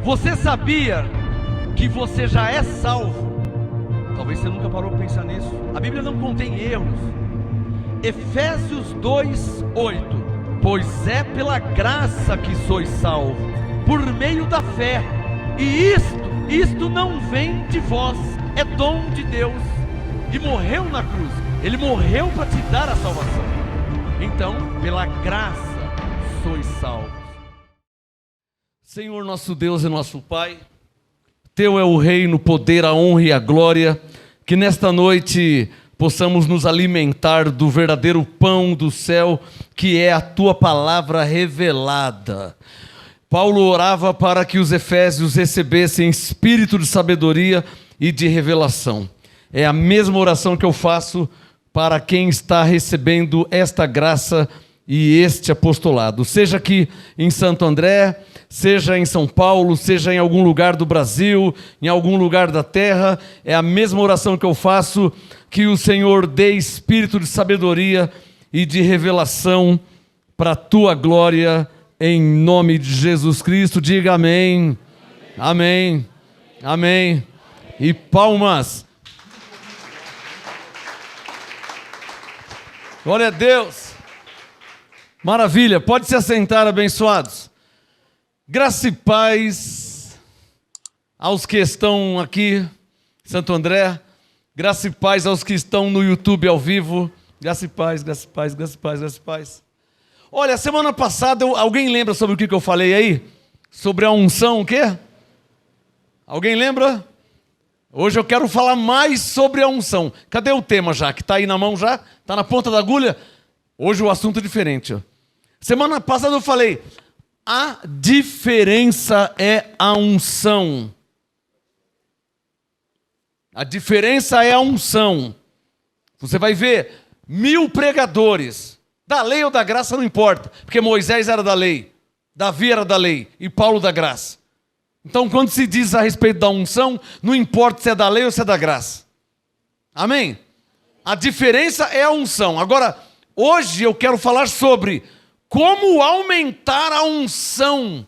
Você sabia que você já é salvo? Talvez você nunca parou para pensar nisso. A Bíblia não contém erros. Efésios 2:8. Pois é pela graça que sois salvos, por meio da fé. E isto não vem de vós, é dom de Deus. E morreu na cruz. Ele morreu para te dar a salvação. Então, pela graça sois salvos. Senhor nosso Deus e nosso Pai, Teu é o reino, o poder, a honra e a glória. Que nesta noite possamos nos alimentar do verdadeiro pão do céu, que é a Tua palavra revelada. Paulo orava para que os efésios recebessem espírito de sabedoria e de revelação. É a mesma oração que eu faço para quem está recebendo esta graça e este apostolado. Seja aqui em Santo André, seja em São Paulo, seja em algum lugar do Brasil, em algum lugar da terra, é a mesma oração que eu faço, que o Senhor dê espírito de sabedoria e de revelação para a Tua glória, em nome de Jesus Cristo. Diga amém. Amém. Amém. E palmas. Glória a Deus. Maravilha. Pode se assentar, abençoados. Graça e paz aos que estão aqui em Santo André. Graça e paz aos que estão no YouTube ao vivo. Graça e paz, graça e paz, graça e paz, graça e paz. Olha, semana passada, alguém lembra sobre o que eu falei aí? Sobre a unção, o quê? Alguém lembra? Hoje eu quero falar mais sobre a unção. Cadê o tema já? Que está aí na mão já? Está na ponta da agulha? Hoje o assunto é diferente. Semana passada eu falei, a diferença é a unção. A diferença é a unção. Você vai ver 1000 pregadores, da lei ou da graça não importa, porque Moisés era da lei, Davi era da lei e Paulo da graça. Então quando se diz a respeito da unção, não importa se é da lei ou se é da graça. Amém? A diferença é a unção. Agora, hoje eu quero falar sobre como aumentar a unção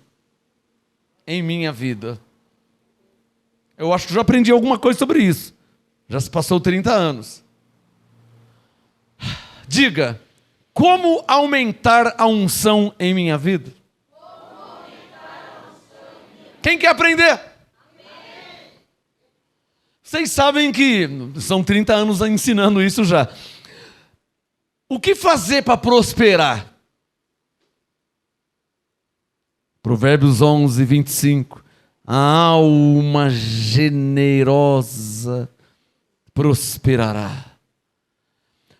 em minha vida. Eu acho que já aprendi alguma coisa sobre isso. Já se passou 30 anos. Diga, como aumentar a unção em minha vida? Quem quer aprender? Amém. Vocês sabem que são 30 anos ensinando isso já. O que fazer para prosperar? Provérbios 11:25. A alma generosa prosperará.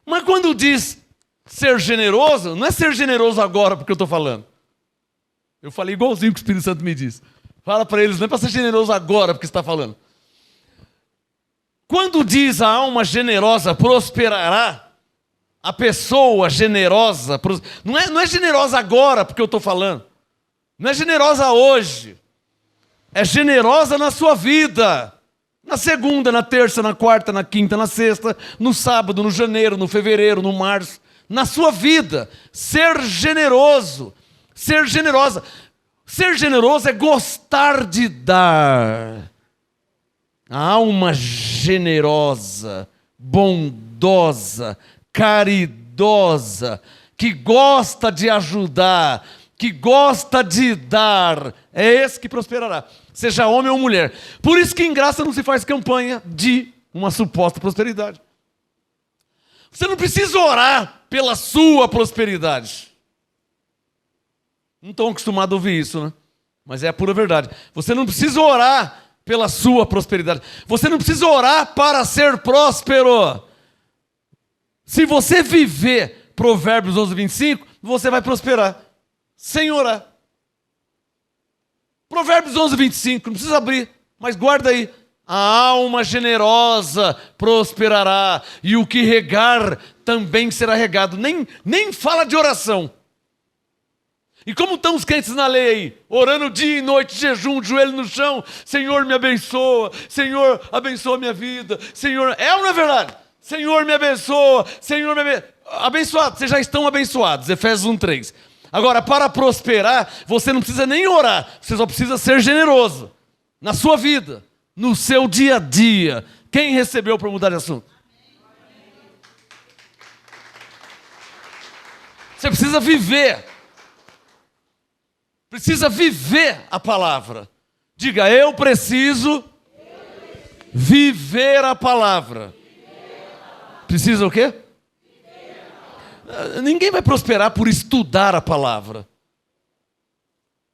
Mas quando diz ser generoso, não é ser generoso agora porque eu estou falando. Eu falei igualzinho que o Espírito Santo me diz. Fala para eles, não é para ser generoso agora porque você está falando. Quando diz a alma generosa prosperará, a pessoa generosa, não é generosa agora porque eu estou falando. Não é generosa hoje. É generosa na sua vida. Na segunda, na terça, na quarta, na quinta, na sexta, no sábado, no janeiro, no fevereiro, no março. Na sua vida. Ser generoso. Ser generosa. Ser generoso é gostar de dar. A alma generosa, bondosa, caridosa, que gosta de ajudar, que gosta de dar, é esse que prosperará, seja homem ou mulher. Por isso que em graça não se faz campanha de uma suposta prosperidade. Você não precisa orar pela sua prosperidade. Não estão acostumados a ouvir isso, né? Mas é a pura verdade. Você não precisa orar pela sua prosperidade. Você não precisa orar para ser próspero. Se você viver Provérbios 11:25, você vai prosperar. Sem orar. Provérbios 11:25, não precisa abrir, mas guarda aí. A alma generosa prosperará, e o que regar também será regado. Nem fala de oração. E como estão os crentes na lei aí? Orando dia e noite, jejum, joelho no chão. Senhor, me abençoa. Senhor, abençoa a minha vida. Senhor, é ou não é verdade? Senhor, me abençoa. Senhor, me abençoa. Abençoados, vocês já estão abençoados. Efésios 1:3. Agora, para prosperar, você não precisa nem orar, você só precisa ser generoso na sua vida, no seu dia a dia. Quem recebeu para mudar de assunto? Você precisa viver. Precisa viver a palavra. Diga, eu preciso viver a palavra. Precisa o quê? Ninguém vai prosperar por estudar a palavra.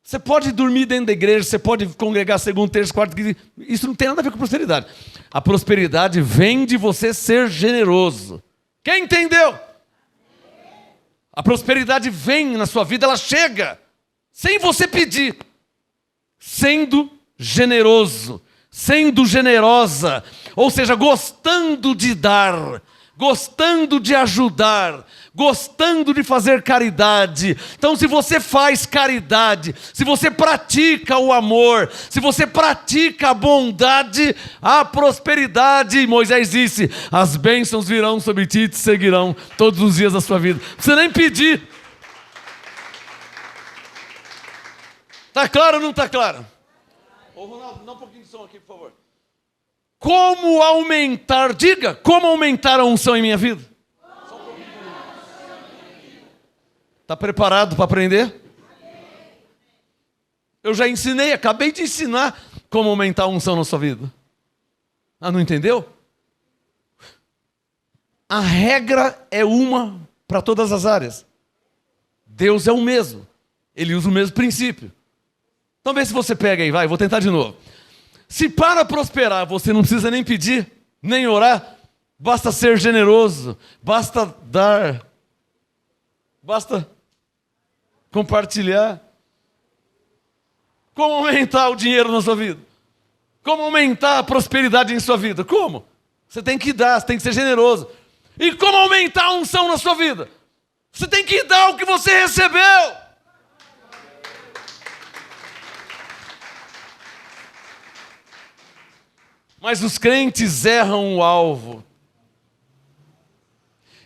Você pode dormir dentro da igreja, você pode congregar segundo, terceiro, quarto, quinto. Isso não tem nada a ver com prosperidade. A prosperidade vem de você ser generoso. Quem entendeu? A prosperidade vem na sua vida, ela chega, sem você pedir. Sendo generoso, sendo generosa, ou seja, gostando de dar, gostando de ajudar, gostando de fazer caridade. Então, se você faz caridade, se você pratica o amor, se você pratica a bondade, a prosperidade, Moisés disse, as bênçãos virão sobre ti e te seguirão todos os dias da sua vida. Não precisa nem pedir. Está claro ou não está claro? Ô Ronaldo, dá um pouquinho de som aqui, por favor. Como aumentar, diga, como aumentar a unção em minha vida? Está preparado para aprender? Eu já ensinei, acabei de ensinar como aumentar a unção na sua vida. Ah, não entendeu? A regra é uma para todas as áreas. Deus é o mesmo. Ele usa o mesmo princípio. Então vê se você pega aí, vai, vou tentar de novo. Se para prosperar você não precisa nem pedir, nem orar, basta ser generoso, basta dar, basta compartilhar. Como aumentar o dinheiro na sua vida? Como aumentar a prosperidade em sua vida? Como? Você tem que dar, você tem que ser generoso. E como aumentar a unção na sua vida? Você tem que dar o que você recebeu. Mas os crentes erram o alvo.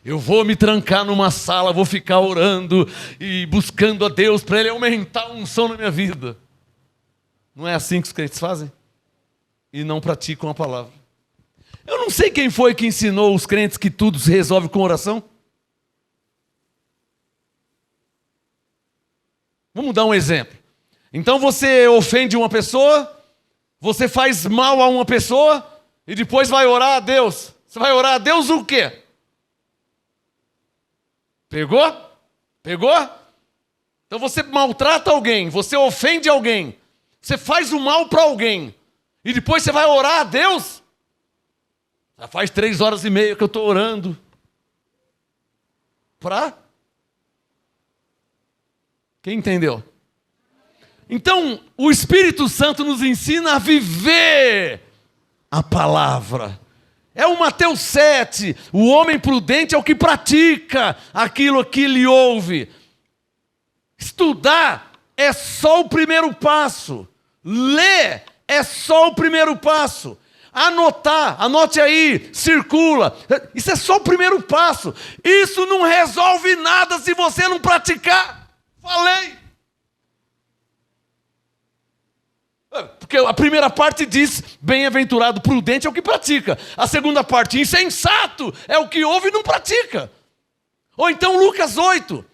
Eu vou me trancar numa sala, vou ficar orando e buscando a Deus para Ele aumentar a unção na minha vida. Não é assim que os crentes fazem? E não praticam a palavra. Eu não sei quem foi que ensinou os crentes que tudo se resolve com oração. Vamos dar um exemplo. Então você ofende uma pessoa, você faz mal a uma pessoa e depois vai orar a Deus. Você vai orar a Deus o quê? Pegou? Pegou? Então você maltrata alguém, você ofende alguém, você faz o mal para alguém e depois você vai orar a Deus? Já faz 3 horas e meia que eu estou orando. Quem entendeu? Então, o Espírito Santo nos ensina a viver a palavra. É o Mateus 7, o homem prudente é o que pratica aquilo que ele ouve. Estudar é só o primeiro passo. Ler é só o primeiro passo. Anotar, anote aí, circula. Isso é só o primeiro passo. Isso não resolve nada se você não praticar. Falei. Porque a primeira parte diz, bem-aventurado, prudente é o que pratica. A segunda parte, insensato, é o que ouve e não pratica. Ou então Lucas 8.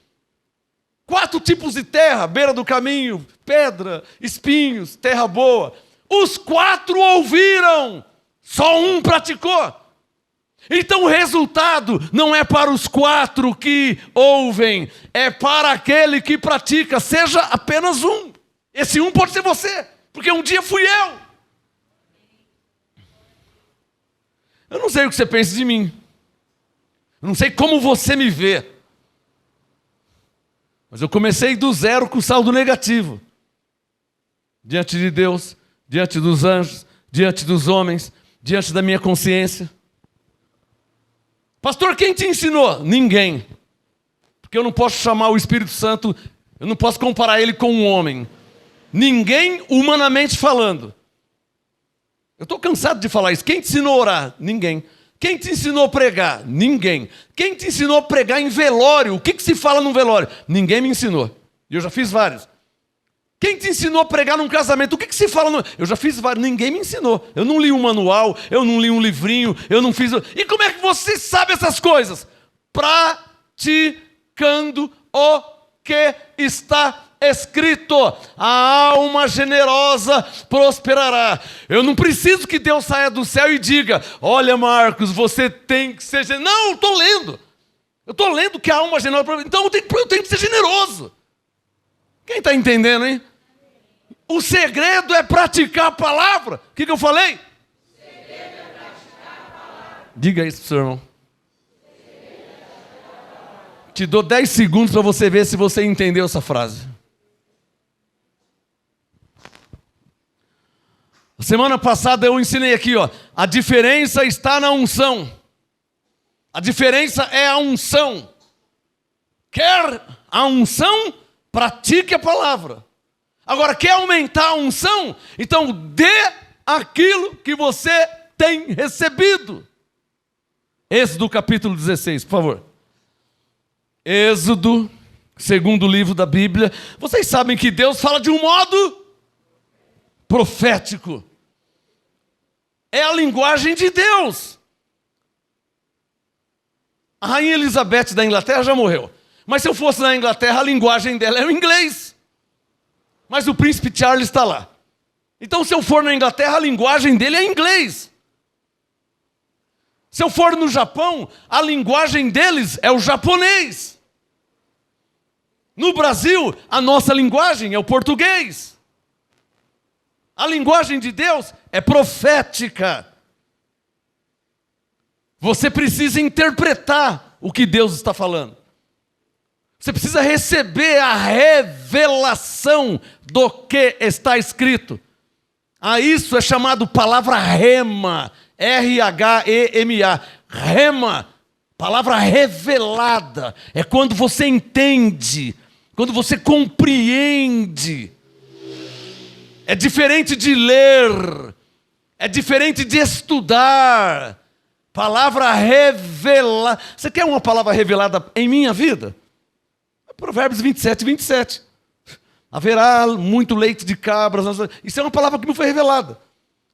4 tipos de terra, beira do caminho, pedra, espinhos, terra boa. Os 4 ouviram, só um praticou. Então o resultado não é para os 4 que ouvem, é para aquele que pratica, seja apenas um. Esse um pode ser você. Porque um dia fui eu. Eu não sei o que você pensa de mim. Eu não sei como você me vê. Mas eu comecei do zero com saldo negativo. Diante de Deus, diante dos anjos, diante dos homens, diante da minha consciência. Pastor, quem te ensinou? Ninguém. Porque eu não posso chamar o Espírito Santo, eu não posso comparar ele com um homem. Ninguém, humanamente falando. Eu estou cansado de falar isso. Quem te ensinou a orar? Ninguém. Quem te ensinou a pregar? Ninguém. Quem te ensinou a pregar em velório? O que se fala num velório? Ninguém me ensinou. E eu já fiz vários. Quem te ensinou a pregar num casamento? O que se fala? Eu já fiz vários, ninguém me ensinou. Eu não li um manual, eu não li um livrinho, eu não fiz... E como é que você sabe essas coisas? Praticando o que está escrito. A alma generosa prosperará. Eu não preciso que Deus saia do céu e diga: olha, Marcos, você tem que ser generoso. Não, eu estou lendo. Eu estou lendo que a alma generosa... Então eu tenho que ser generoso. Quem está entendendo, hein? O segredo é praticar a palavra. O que eu falei? O segredo é praticar a palavra. Diga isso para o seu irmão. Te dou 10 segundos para você ver se você entendeu essa frase. Semana passada eu ensinei aqui, ó, a diferença está na unção. A diferença é a unção. Quer a unção? Pratique a palavra. Agora, quer aumentar a unção? Então, dê aquilo que você tem recebido. Êxodo capítulo 16, por favor. Êxodo, segundo livro da Bíblia. Vocês sabem que Deus fala de um modo profético. É a linguagem de Deus. A rainha Elizabeth da Inglaterra já morreu. Mas se eu fosse na Inglaterra, a linguagem dela é o inglês. Mas o príncipe Charles está lá. Então, se eu for na Inglaterra, a linguagem dele é inglês. Se eu for no Japão, a linguagem deles é o japonês. No Brasil, a nossa linguagem é o português. A linguagem de Deus é profética. Você precisa interpretar o que Deus está falando. Você precisa receber a revelação do que está escrito. Isso é chamado palavra rema. R-H-E-M-A. Rema. Palavra revelada. É quando você entende. Quando você compreende. É diferente de ler. É diferente de estudar. Palavra revelada. Você quer uma palavra revelada em minha vida? Provérbios 27, 27. Haverá muito leite de cabras. Isso é uma palavra que me foi revelada.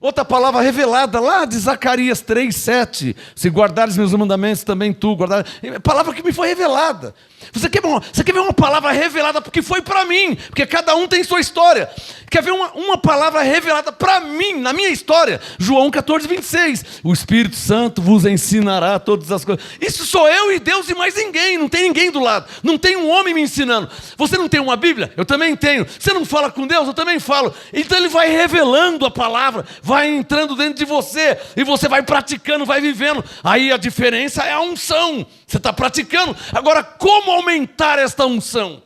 Outra palavra revelada lá de Zacarias 3, 7. Se guardares meus mandamentos, também tu guardares. Palavra que me foi revelada. Você quer ver uma palavra revelada porque foi para mim? Porque cada um tem sua história. Quer ver uma palavra revelada para mim, na minha história? João 14, 26. O Espírito Santo vos ensinará todas as coisas. Isso sou eu e Deus e mais ninguém. Não tem ninguém do lado. Não tem um homem me ensinando. Você não tem uma Bíblia? Eu também tenho. Você não fala com Deus? Eu também falo. Então ele vai revelando a palavra. Vai entrando dentro de você. E você vai praticando, vai vivendo. Aí a diferença é a unção. Você está praticando. Agora, como aumentar esta unção?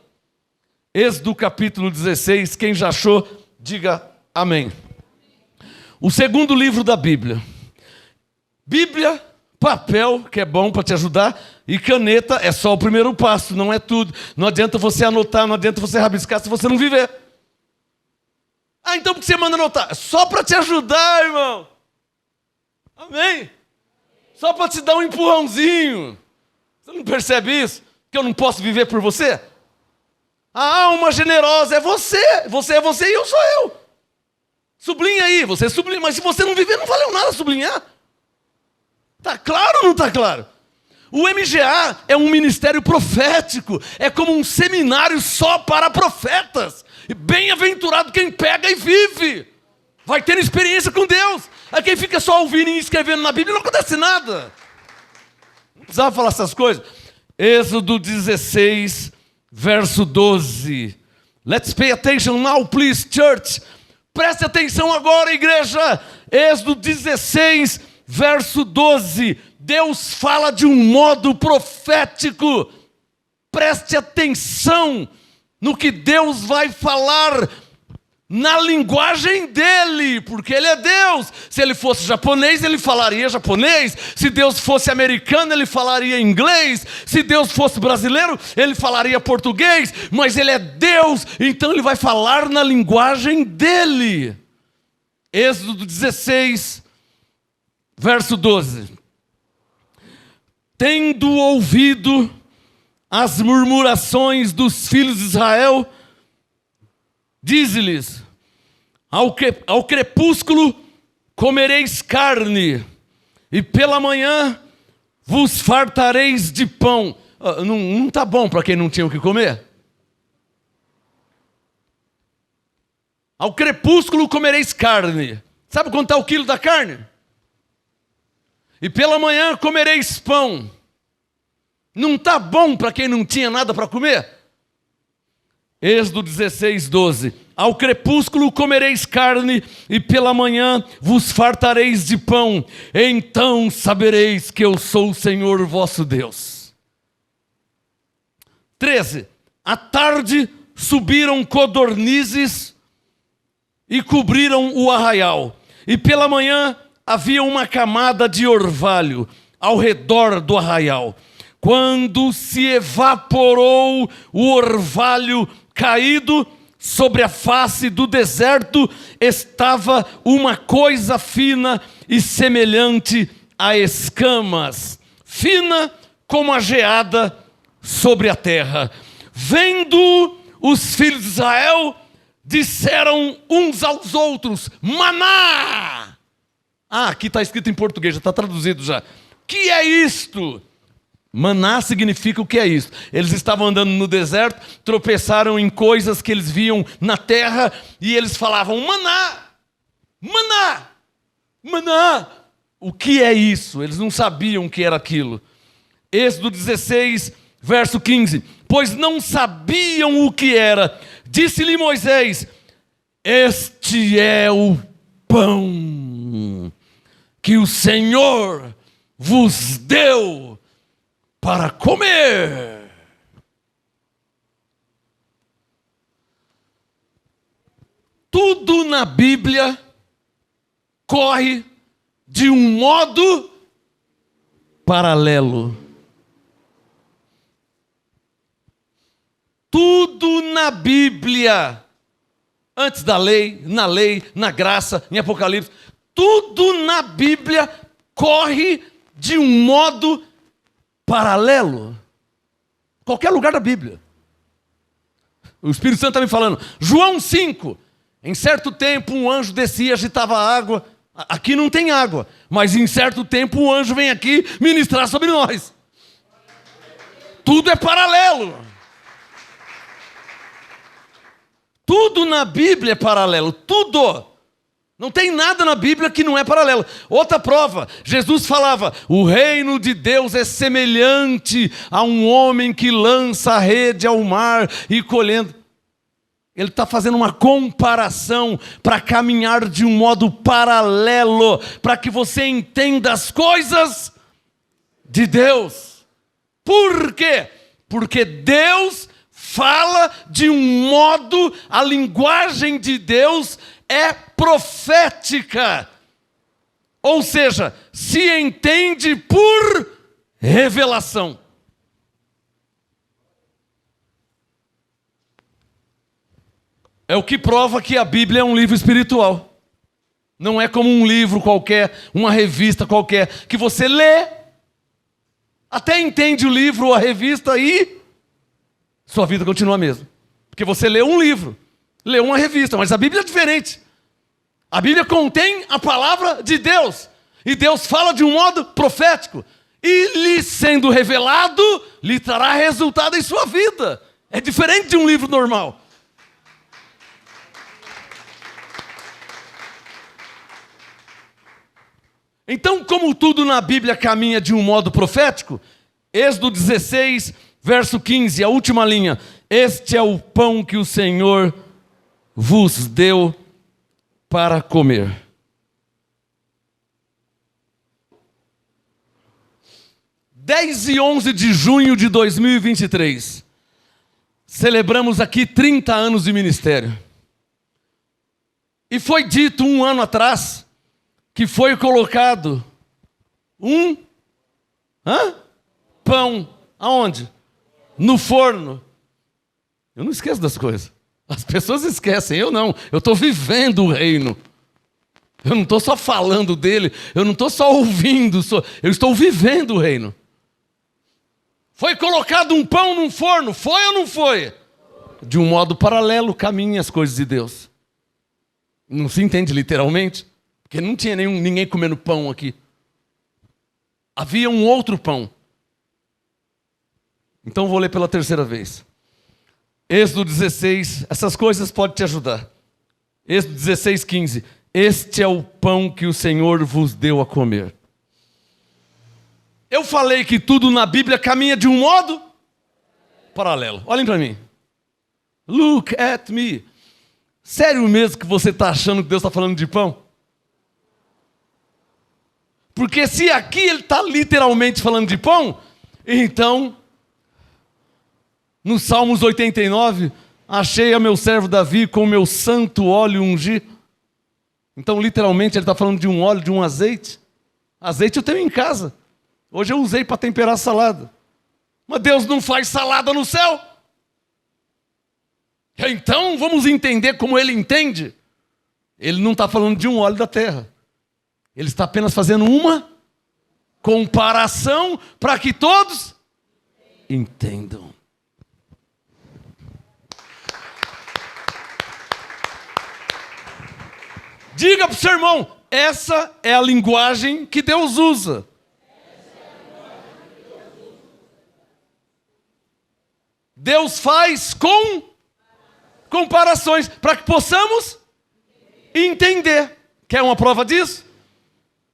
Êxodo capítulo 16, quem já achou, diga amém. O segundo livro da Bíblia. Bíblia, papel, que é bom para te ajudar, e caneta é só o primeiro passo, não é tudo. Não adianta você anotar, não adianta você rabiscar se você não viver. Então por que você manda anotar? É só para te ajudar, irmão. Amém? Só para te dar um empurrãozinho. Você não percebe isso? Que eu não posso viver por você? A alma generosa é você. Você é você e eu sou eu. Sublinha aí, você sublinha. Mas se você não viver, não valeu nada sublinhar. Está claro ou não está claro? O MGA é um ministério profético. É como um seminário só para profetas. E bem-aventurado quem pega e vive. Vai ter experiência com Deus. Aí quem fica só ouvindo e escrevendo na Bíblia, não acontece nada. Não precisava falar essas coisas. Êxodo 16, verso 12. Let's pay attention now, please, church. Preste atenção agora, igreja. Êxodo 16, verso 12. Deus fala de um modo profético. Preste atenção no que Deus vai falar na linguagem dele, porque ele é Deus. Se ele fosse japonês, ele falaria japonês. Se Deus fosse americano, ele falaria inglês. Se Deus fosse brasileiro, ele falaria português. Mas ele é Deus, então ele vai falar na linguagem dele. Êxodo 16, verso 12. Tendo ouvido as murmurações dos filhos de Israel Diz-lhes: ao crepúsculo comereis carne, e pela manhã vos fartareis de pão. Não está bom para quem não tinha o que comer? Ao crepúsculo comereis carne. Sabe quanto está o quilo da carne? E pela manhã comereis pão. Não está bom para quem não tinha nada para comer? Êxodo 16, 12. Ao crepúsculo comereis carne, e pela manhã vos fartareis de pão. Então sabereis que eu sou o Senhor vosso Deus. 13. À tarde subiram codornizes e cobriram o arraial. E pela manhã havia uma camada de orvalho ao redor do arraial. Quando se evaporou o orvalho caído sobre a face do deserto, estava uma coisa fina e semelhante a escamas, fina como a geada sobre a terra. Vendo os filhos de Israel, disseram uns aos outros: maná! Aqui está escrito em português, já está traduzido já. Que é isto? Maná significa o que é isso? Eles estavam andando no deserto, tropeçaram em coisas que eles viam na terra, e eles falavam: maná! Maná! Maná! O que é isso? Eles não sabiam o que era aquilo. Êxodo 16, verso 15. Pois não sabiam o que era. Disse-lhe Moisés: este é o pão que o Senhor vos deu para comer. Tudo na Bíblia corre de um modo paralelo. Tudo na Bíblia, antes da lei, na graça, em Apocalipse, tudo na Bíblia corre de um modo paralelo. Qualquer lugar da Bíblia. O Espírito Santo está me falando. João 5. Em certo tempo um anjo descia e agitava a água. Aqui não tem água, mas em certo tempo um anjo vem aqui ministrar sobre nós. Tudo é paralelo. Tudo na Bíblia é paralelo. Tudo. Não tem nada na Bíblia que não é paralelo. Outra prova, Jesus falava: o reino de Deus é semelhante a um homem que lança a rede ao mar e colhendo. Ele está fazendo uma comparação para caminhar de um modo paralelo, para que você entenda as coisas de Deus. Por quê? Porque Deus fala de um modo, a linguagem de Deus é profética. Ou seja, se entende por revelação. É o que prova que a Bíblia é um livro espiritual. Não é como um livro qualquer, uma revista qualquer, que você lê, até entende o livro ou a revista e sua vida continua a mesma. Porque você leu um livro, leu uma revista, mas a Bíblia é diferente. A Bíblia contém a palavra de Deus. E Deus fala de um modo profético. E lhe sendo revelado, lhe trará resultado em sua vida. É diferente de um livro normal. Então, como tudo na Bíblia caminha de um modo profético, Êxodo 16, verso 15, a última linha. Este é o pão que o Senhor vos deu para comer. (10 e 11 de junho de 2023). Celebramos aqui 30 anos de ministério. E foi dito um ano atrás que foi colocado um pão. Aonde? No forno. Eu não esqueço das coisas. As pessoas esquecem, eu não. Eu estou vivendo o reino. Eu não estou só falando dele, eu não estou só ouvindo, eu estou vivendo o reino. Foi colocado um pão num forno, foi ou não foi? de um modo paralelo, caminham as coisas de Deus. Não se entende literalmente, porque não tinha ninguém comendo pão aqui. Havia um outro pão. Então vou ler pela terceira vez. Êxodo 16, essas coisas podem te ajudar. Êxodo 16, 15. Este é o pão que o Senhor vos deu a comer. Eu falei que tudo na Bíblia caminha de um modo paralelo. Olhem para mim. Look at me. Sério mesmo que você está achando que Deus está falando de pão? Porque se aqui ele está literalmente falando de pão, então, no Salmos 89, achei a meu servo Davi com o meu santo óleo ungir. Então, literalmente, ele está falando de um óleo, de um azeite. Azeite eu tenho em casa. Hoje eu usei para temperar salada. Mas Deus não faz salada no céu. Então, vamos entender como ele entende. Ele não está falando de um óleo da terra. Ele está apenas fazendo uma comparação para que todos entendam. Diga para o seu irmão, essa é a linguagem que Deus usa. Deus faz com comparações para que possamos entender. Quer uma prova disso?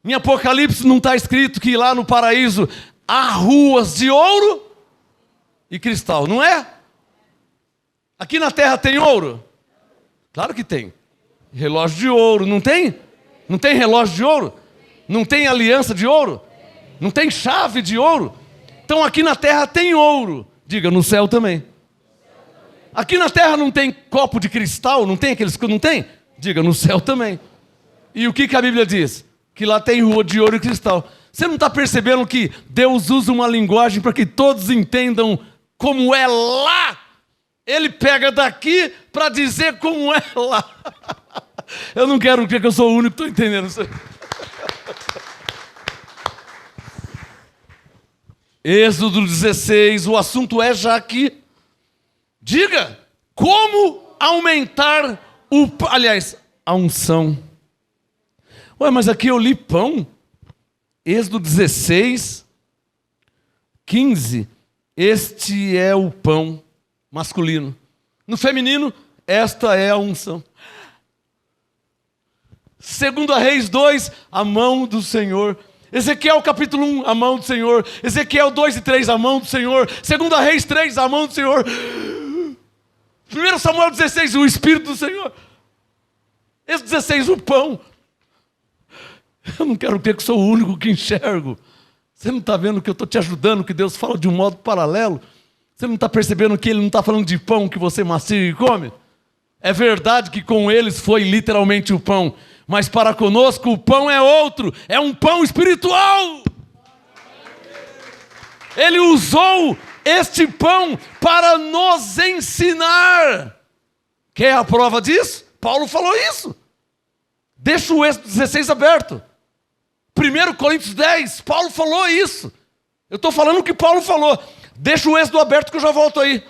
Em Apocalipse não está escrito que lá no paraíso há ruas de ouro e cristal, não é? Aqui na terra tem ouro? Claro que tem. Relógio de ouro, não tem? Não tem relógio de ouro? Não tem aliança de ouro? Não tem chave de ouro? Então aqui na terra tem ouro. Diga, no céu também. Aqui na terra não tem copo de cristal? Não tem aqueles que não tem? Diga, no céu também. E o que a Bíblia diz? Que lá tem rua de ouro e cristal. Você não está percebendo que Deus usa uma linguagem para que todos entendam como é lá? Ele pega daqui para dizer como é lá. Eu não quero dizer que eu sou o único que estou entendendo isso. Êxodo 16, o assunto é já aqui. Diga, como aumentar a unção. Ué, mas aqui eu li pão. Êxodo 16, 15. Este é o pão masculino. No feminino, esta é a unção. 2 Reis 2, a mão do Senhor. Ezequiel capítulo 1, a mão do Senhor. Ezequiel 2 e 3, a mão do Senhor. 2 Reis 3, a mão do Senhor. 1 Samuel 16, o Espírito do Senhor. Esse 16, o pão. Eu não quero crer que sou o único que enxergo. Você não está vendo que eu estou te ajudando, que Deus fala de um modo paralelo? Você não está percebendo que Ele não está falando de pão que você mastiga e come? É verdade que com eles foi literalmente o pão, mas para conosco o pão é outro, é um pão espiritual. Ele usou este pão para nos ensinar. Quer a prova disso? Paulo falou isso. Deixa o Êxodo 16 aberto. 1 Coríntios 10, Paulo falou isso. Eu estou falando o que Paulo falou. Deixa o Êxodo aberto que eu já volto aí.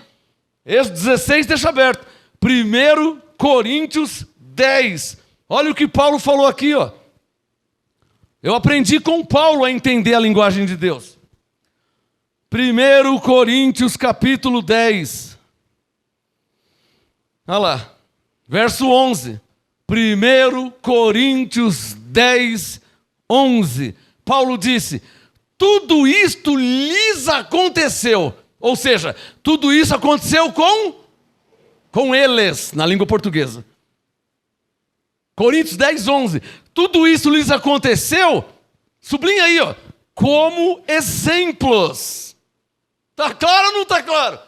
Êxodo 16 deixa aberto. 1 Coríntios 10. Olha o que Paulo falou aqui, ó. Eu aprendi com Paulo a entender a linguagem de Deus. 1 Coríntios capítulo 10. Olha lá. Verso 11. 1 Coríntios 10, 11. Paulo disse: tudo isto lhes aconteceu. Ou seja, tudo isso aconteceu com eles, na língua portuguesa. Coríntios 10, 11. Tudo isso lhes aconteceu, sublinha aí, ó, como exemplos. Está claro ou não está claro?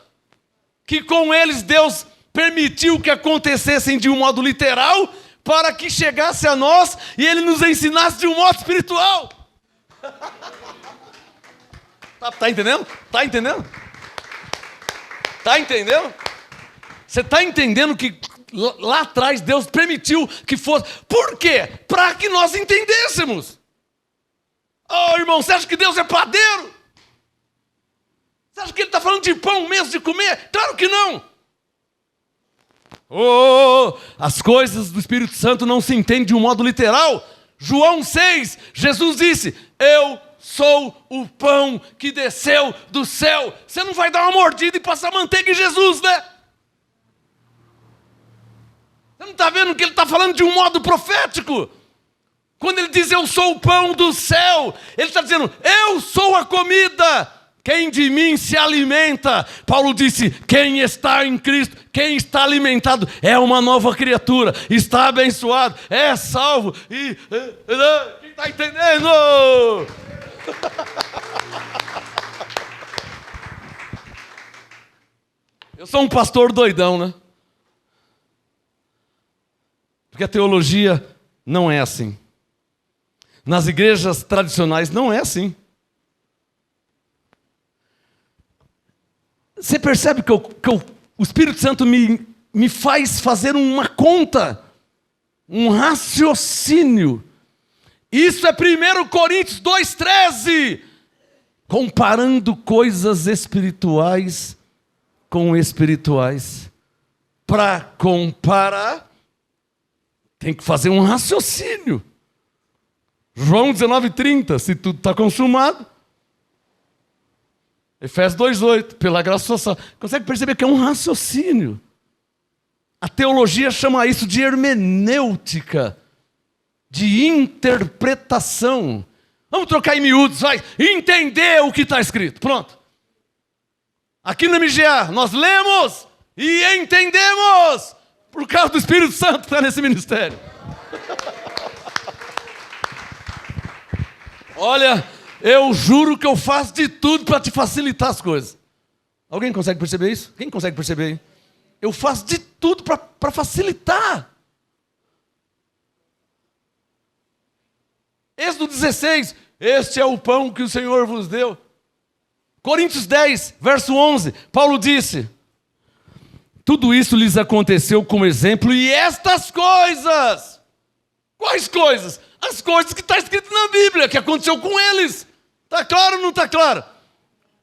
Que com eles Deus permitiu que acontecessem de um modo literal, para que chegasse a nós e Ele nos ensinasse de um modo espiritual. Tá entendendo? Tá entendendo? Tá entendendo? Você está entendendo que lá atrás Deus permitiu que fosse. Por quê? Para que nós entendêssemos. Oh, irmão, você acha que Deus é padeiro? Você acha que Ele está falando de pão mesmo, de comer? Claro que não. Oh, as coisas do Espírito Santo não se entendem de um modo literal. João 6, Jesus disse: eu sou o pão que desceu do céu. Você não vai dar uma mordida e passar manteiga em Jesus, né? Você não está vendo que ele está falando de um modo profético? Quando ele diz eu sou o pão do céu, ele está dizendo eu sou a comida. Quem de mim se alimenta, Paulo disse, quem está em Cristo, quem está alimentado é uma nova criatura, está abençoado, é salvo. E quem está entendendo? Eu sou um pastor doidão, né? Porque a teologia não é assim. Nas igrejas tradicionais não é assim. Você percebe que o Espírito Santo me faz fazer uma conta, um raciocínio. Isso é 1 Coríntios 2,13. Comparando coisas espirituais com espirituais. Para comparar, tem que fazer um raciocínio. João 19,30, se tudo está consumado. Efésios 2,8, pela graça só. Consegue perceber que é um raciocínio. A teologia chama isso de hermenêutica, de interpretação. Vamos trocar em miúdos, vai. Entender o que está escrito. Pronto. Aqui no MGA, nós lemos e entendemos, por causa do Espírito Santo que está nesse ministério. Olha, eu juro que eu faço de tudo para te facilitar as coisas. Alguém consegue perceber isso? Quem consegue perceber? Eu faço de tudo para facilitar. Êxodo 16, este é o pão que o Senhor vos deu. Coríntios 10, verso 11, Paulo disse, tudo isso lhes aconteceu como exemplo, e estas coisas, quais coisas? As coisas que está escrito na Bíblia, que aconteceu com eles. Está claro ou não está claro?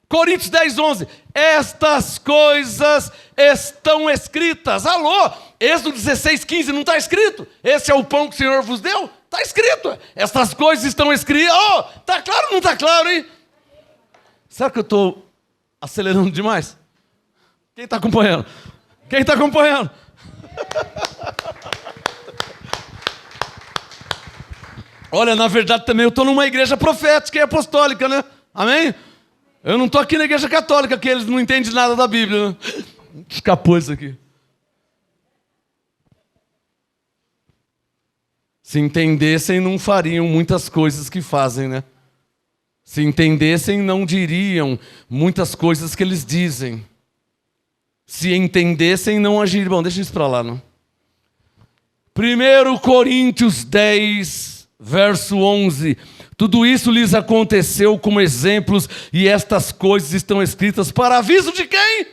Coríntios 10, 11. Estas coisas estão escritas. Alô? Êxodo 16, 15 não está escrito? Esse é o pão que o Senhor vos deu? Está escrito. Estas coisas estão escritas. Oh, está claro ou não está claro, hein? Será que eu estou acelerando demais? Quem está acompanhando? Quem está acompanhando? Olha, na verdade também eu estou numa igreja profética e apostólica, né? Amém? Eu não estou aqui na igreja católica, que eles não entendem nada da Bíblia, né? Escapou isso aqui. Se entendessem, não fariam muitas coisas que fazem, né? Se entendessem, não diriam muitas coisas que eles dizem. Se entendessem, não agiriam. Bom, deixa isso para lá, não? 1 Coríntios 10, verso 11. Tudo isso lhes aconteceu como exemplos, e estas coisas estão escritas para aviso de quem?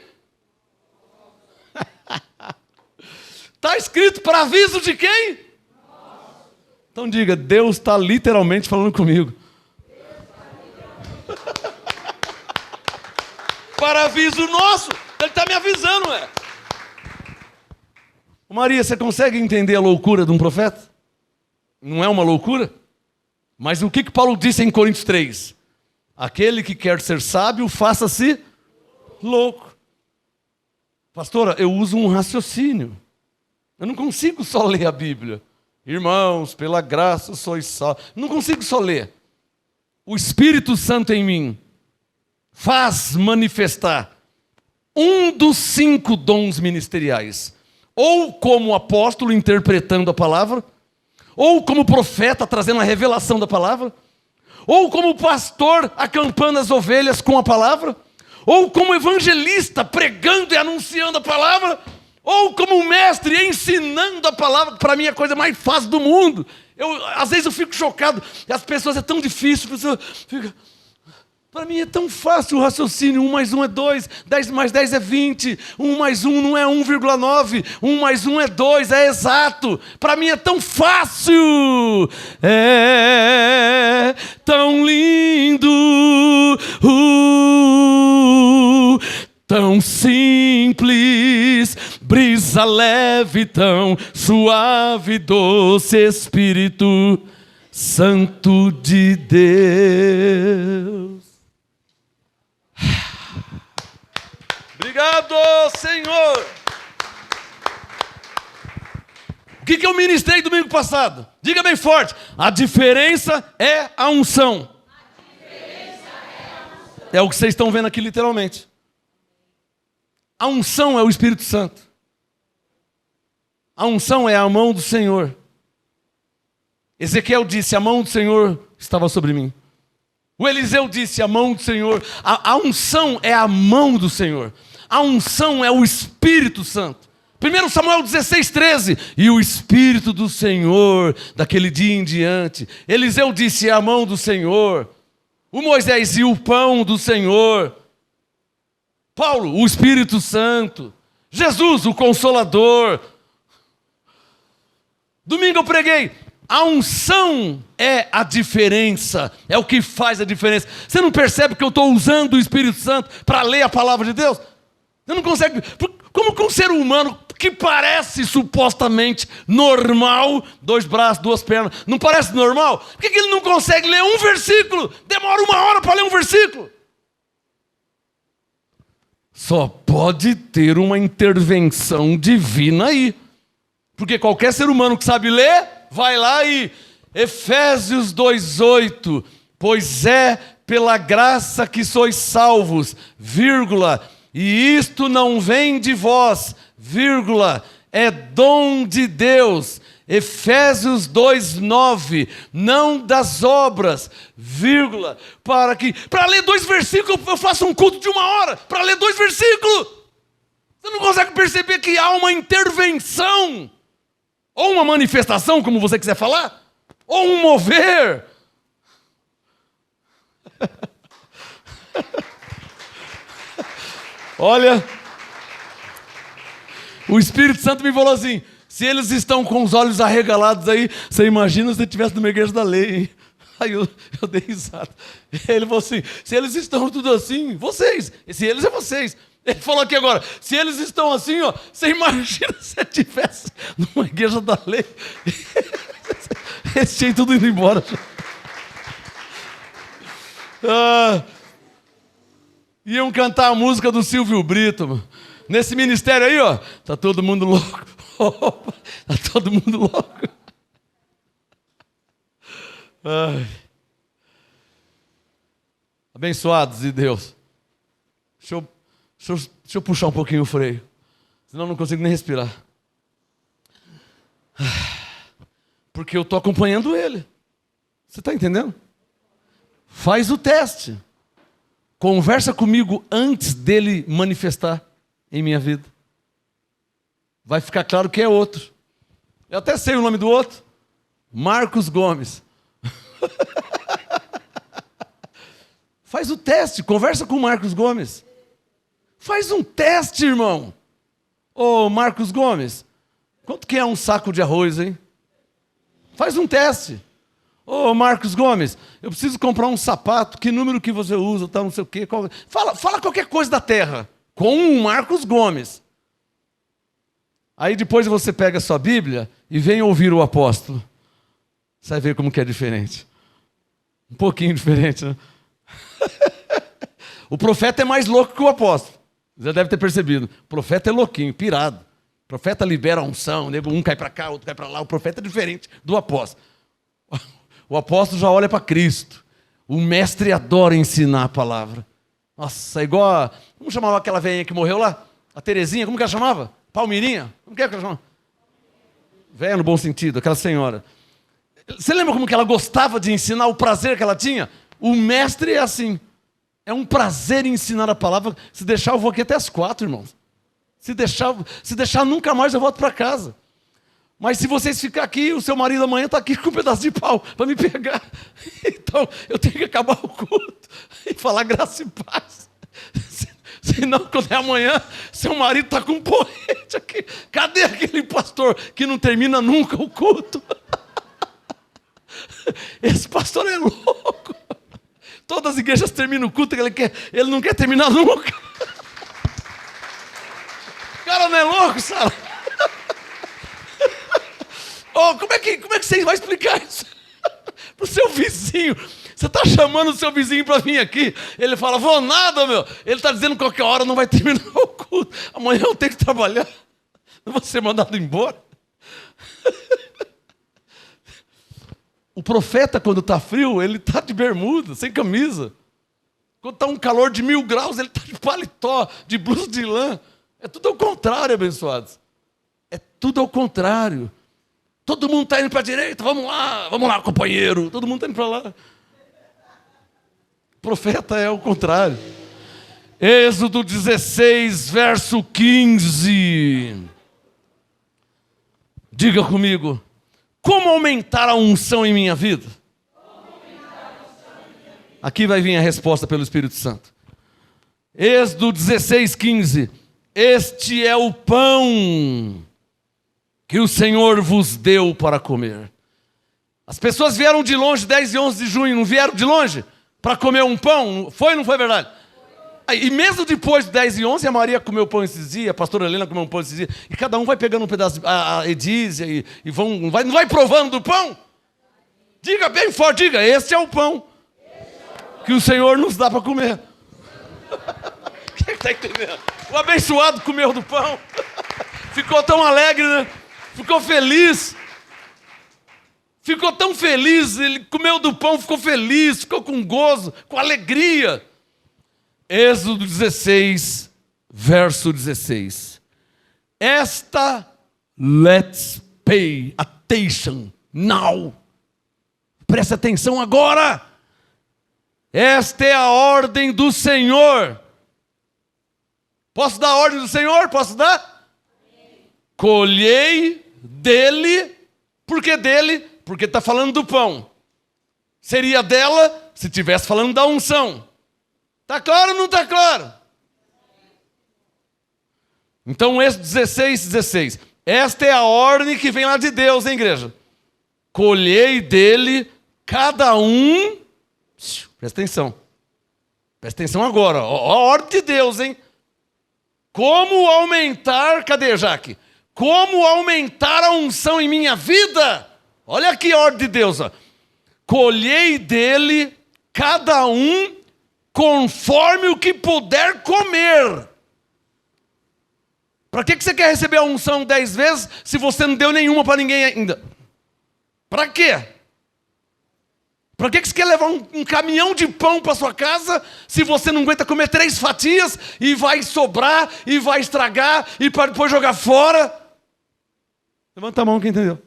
Está escrito para aviso de quem? Então diga, Deus está literalmente falando comigo. Para aviso nosso, Ele está me avisando, ué. Maria, você consegue entender a loucura de um profeta? Não é uma loucura? Mas o que Paulo disse em Coríntios 3? Aquele que quer ser sábio, faça-se louco. Pastora, eu uso um raciocínio. Eu não consigo só ler a Bíblia. Irmãos, pela graça sois salvos. Não consigo só ler. O Espírito Santo em mim faz manifestar um dos 5 dons ministeriais. Ou como apóstolo interpretando a palavra, ou como profeta trazendo a revelação da palavra, ou como pastor acampando as ovelhas com a palavra, ou como evangelista pregando e anunciando a palavra, ou como mestre ensinando a palavra, que para mim é a coisa mais fácil do mundo. Às vezes eu fico chocado, e as pessoas é tão difícil, a pessoa fica... Para mim é tão fácil o raciocínio, 1 mais 1 é 2, 10 mais 10 é 20, 1 mais 1 não é 1,9, 1 mais 1 é 2, é exato. Para mim é tão fácil, é tão lindo, tão simples brisa leve tão suave, doce Espírito Santo de Deus. Obrigado, Senhor. O que eu ministrei domingo passado? Diga bem forte. A diferença é a unção. É o que vocês estão vendo aqui literalmente. A unção é o Espírito Santo. A unção é a mão do Senhor. Ezequiel disse, a mão do Senhor estava sobre mim. O Eliseu disse, a mão do Senhor. A unção é a mão do Senhor. A unção é o Espírito Santo. 1 Samuel 16:13. E o Espírito do Senhor, daquele dia em diante. Eliseu disse, é a mão do Senhor. O Moisés, e o pão do Senhor. Paulo, o Espírito Santo. Jesus, o Consolador. Domingo eu preguei. A unção é a diferença. É o que faz a diferença. Você não percebe que eu estou usando o Espírito Santo para ler a palavra de Deus? Você não consegue. Como que um ser humano que parece supostamente normal, 2 braços, 2 pernas, não parece normal? Por que ele não consegue ler um versículo? Demora 1 hora para ler um versículo. Só pode ter uma intervenção divina aí. Porque qualquer ser humano que sabe ler, vai lá e... Efésios 2:8. Pois é pela graça que sois salvos, vírgula, e isto não vem de vós, vírgula, é dom de Deus. Efésios 2:9, não das obras, vírgula, para ler 2 versículos eu faço um culto de 1 hora, para ler 2 versículos. Você não consegue perceber que há uma intervenção, ou uma manifestação, como você quiser falar, ou um mover. Olha, o Espírito Santo me falou assim, se eles estão com os olhos arregalados aí, você imagina se você estivesse numa igreja da lei, hein? Aí eu dei risada. Ele falou assim, se eles estão tudo assim, vocês, se eles é vocês. Ele falou aqui agora, se eles estão assim, ó, você imagina se você estivesse numa igreja da lei. Esse tinha tudo indo embora. Iam cantar a música do Silvio Brito, mano. Nesse ministério aí, ó, tá todo mundo louco. Tá todo mundo louco. Ai. Abençoados de Deus. Deixa eu puxar um pouquinho o freio. Senão eu não consigo nem respirar. Porque eu estou acompanhando ele. Você está entendendo? Faz o teste. Conversa comigo antes dele manifestar em minha vida. Vai ficar claro que é outro. Eu até sei o nome do outro. Marcos Gomes. Faz o teste, conversa com o Marcos Gomes. Faz um teste, irmão. Ô, Marcos Gomes, quanto que é um saco de arroz, hein? Faz um teste. Ô, Marcos Gomes, eu preciso comprar um sapato, que número que você usa, tá, não sei o quê. Fala qualquer coisa da terra, com o Marcos Gomes. Aí depois você pega a sua Bíblia e vem ouvir o apóstolo. Você vai ver como que é diferente. Um pouquinho diferente, né? O profeta é mais louco que o apóstolo. Você já deve ter percebido. O profeta é louquinho, pirado. O profeta libera a unção, um cai para cá, outro cai para lá. O profeta é diferente do apóstolo. O apóstolo já olha para Cristo. O mestre adora ensinar a palavra. Nossa, é igual a... Como chamava aquela velhinha que morreu lá? A Terezinha, como que ela chamava? Palmirinha? Como que ela chamava? Velha no bom sentido, aquela senhora. Você lembra como que ela gostava de ensinar, o prazer que ela tinha? O mestre é assim. É um prazer ensinar a palavra. Se deixar, eu vou aqui até as 4, irmãos. Se deixar, nunca mais eu volto para casa. Mas se vocês ficarem aqui, o seu marido amanhã está aqui com um pedaço de pau para me pegar. Então, eu tenho que acabar o culto e falar graça e paz. Senão, quando é amanhã, seu marido está com um porrete aqui. Cadê aquele pastor que não termina nunca o culto? Esse pastor é louco. Todas as igrejas terminam o culto, ele não quer terminar nunca. O cara não é louco, Sara? Oh, como é que você vai explicar isso pro seu vizinho? Você está chamando o seu vizinho para vir aqui. Ele fala, vou nada, meu. Ele está dizendo que qualquer hora não vai terminar o culto. Amanhã eu tenho que trabalhar. Não vou ser mandado embora. O profeta, quando está frio, ele está de bermuda, sem camisa. Quando está um calor de 1000 graus, ele está de paletó, de blusa de lã. É tudo ao contrário, abençoados. É tudo ao contrário. Todo mundo está indo para a direita, vamos lá, companheiro. Todo mundo está indo para lá. O profeta é o contrário. Êxodo 16, verso 15. Diga comigo. Como aumentar a unção em minha vida? Aqui vai vir a resposta pelo Espírito Santo. Êxodo 16, 15. Este é o pão que o Senhor vos deu para comer. As pessoas vieram de longe, 10 e 11 de junho, não vieram de longe para comer um pão? Foi ou não foi verdade? E mesmo depois de 10 e 11, a Maria comeu pão esses dias, a pastora Helena comeu um pão esses dias, e cada um vai pegando um pedaço, a Edízia, e não vai provando do pão? Diga bem forte, diga, este é o pão que o Senhor nos dá para comer. Quem está entendendo? O abençoado comeu do pão, ficou tão alegre, né? Ficou feliz. Ficou tão feliz, ele comeu do pão, ficou feliz, ficou com gozo, com alegria. Êxodo 16, verso 16. Esta let's pay attention now. Presta atenção agora. Esta é a ordem do Senhor. Posso dar a ordem do Senhor? Posso dar? Colhei dele. Por que dele? Porque está falando do pão. Seria dela se estivesse falando da unção. Está claro ou não está claro? Então, Êxodo 16, 16. Esta é a ordem que vem lá de Deus, hein, igreja? Colhei dele cada um. Presta atenção. Presta atenção agora. A ordem de Deus, hein? Como aumentar. Cadê, Jaque? Como aumentar a unção em minha vida? Olha aqui a ordem de Deus. Ó. Colhei dele cada um conforme o que puder comer. Para que você quer receber a unção 10 vezes se você não deu nenhuma para ninguém ainda? Para quê? Para que você quer levar um caminhão de pão para sua casa se você não aguenta comer 3 fatias e vai sobrar e vai estragar e para depois jogar fora? Levanta a mão quem entendeu.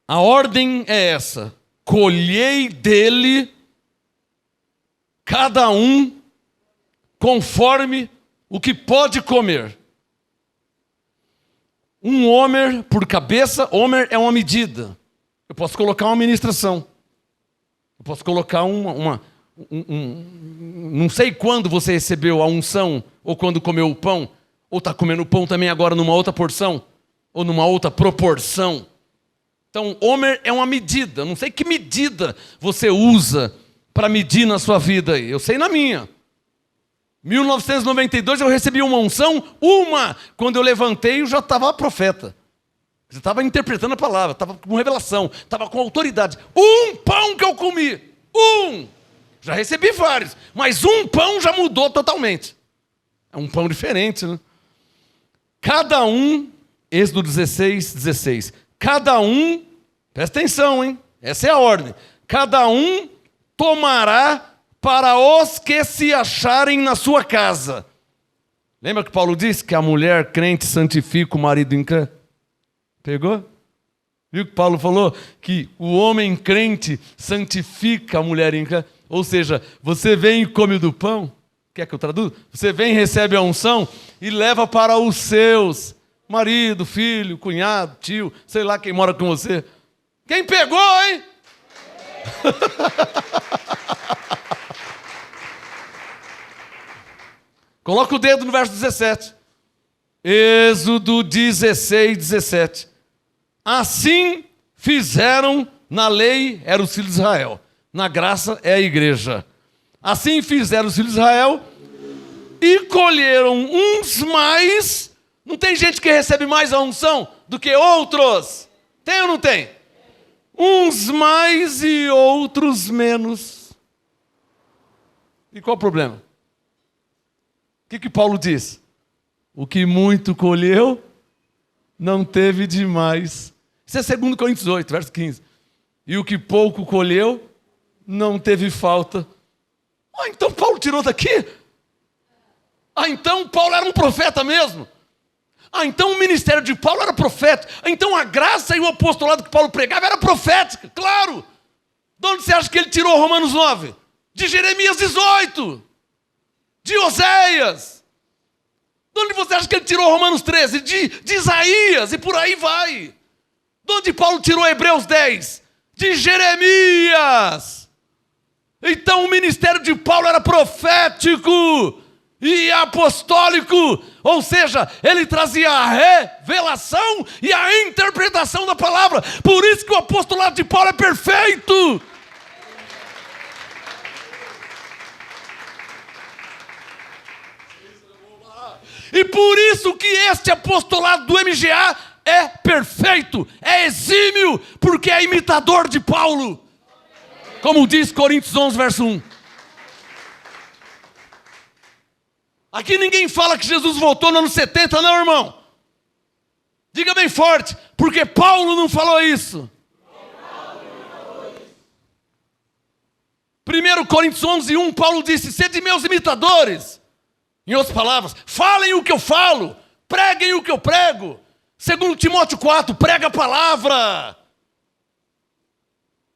A ordem é essa. Colhei dele cada um conforme o que pode comer. Um homer por cabeça, homer é uma medida. Eu posso colocar uma ministração. Eu posso colocar não sei quando você recebeu a unção, ou quando comeu o pão, ou está comendo o pão também agora numa outra porção, ou numa outra proporção. Então, homer é uma medida. Não sei que medida você usa para medir na sua vida aí. Eu sei na minha. 1992 eu recebi uma unção, quando eu levantei eu já estava profeta. Eu estava interpretando a palavra, estava com revelação, estava com autoridade. Um pão que eu comi, já recebi vários, mas um pão já mudou totalmente. É um pão diferente, né? Cada um, Êxodo 16, 16. Cada um, presta atenção, hein? Essa é a ordem. Cada um tomará para os que se acharem na sua casa. Lembra que Paulo disse que a mulher crente santifica o marido incrédulo? Pegou? Viu que Paulo falou que o homem crente santifica a mulher incrédula? Ou seja, você vem e come do pão. Quer que eu traduza? Você vem e recebe a unção e leva para os seus. Marido, filho, cunhado, tio, sei lá quem mora com você. Quem pegou, hein? Coloca o dedo no verso 17. Êxodo 16, 17. Assim fizeram na lei, era os filhos de Israel. Na graça é a igreja. Assim fizeram os filhos de Israel e colheram uns mais. Não tem gente que recebe mais a unção do que outros? Tem ou não tem? Uns mais e outros menos. E qual o problema? O que Paulo diz? O que muito colheu, não teve demais. Isso é 2 Coríntios 8, verso 15. E o que pouco colheu, não teve falta. Então Paulo tirou daqui? Então Paulo era um profeta mesmo? Então o ministério de Paulo era profético? Então a graça e o apostolado que Paulo pregava era profética? Claro! De onde você acha que ele tirou Romanos 9? De Jeremias 18. De Oséias. De onde você acha que ele tirou Romanos 13? De Isaías, e por aí vai. De onde Paulo tirou Hebreus 10? De Jeremias. Então o ministério de Paulo era profético e apostólico, ou seja, ele trazia a revelação e a interpretação da palavra. Por isso que o apostolado de Paulo é perfeito. E por isso que este apostolado do MGA é perfeito, é exímio, porque é imitador de Paulo. Como diz Coríntios 11, verso 1. Aqui ninguém fala que Jesus voltou no ano 70, não, irmão. Diga bem forte, porque Paulo não falou isso. 1 Coríntios 11, 1, Paulo disse: sede meus imitadores. Em outras palavras, falem o que eu falo, preguem o que eu prego. 2 Timóteo 4, prega a palavra.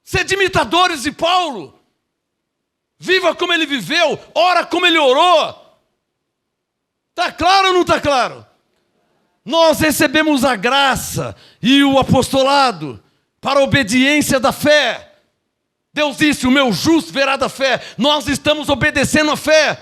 Sede imitadores de Paulo. Viva como ele viveu, ora como ele orou. Está claro ou não está claro? Nós recebemos a graça e o apostolado para a obediência da fé. Deus disse: o meu justo verá da fé. Nós estamos obedecendo a fé.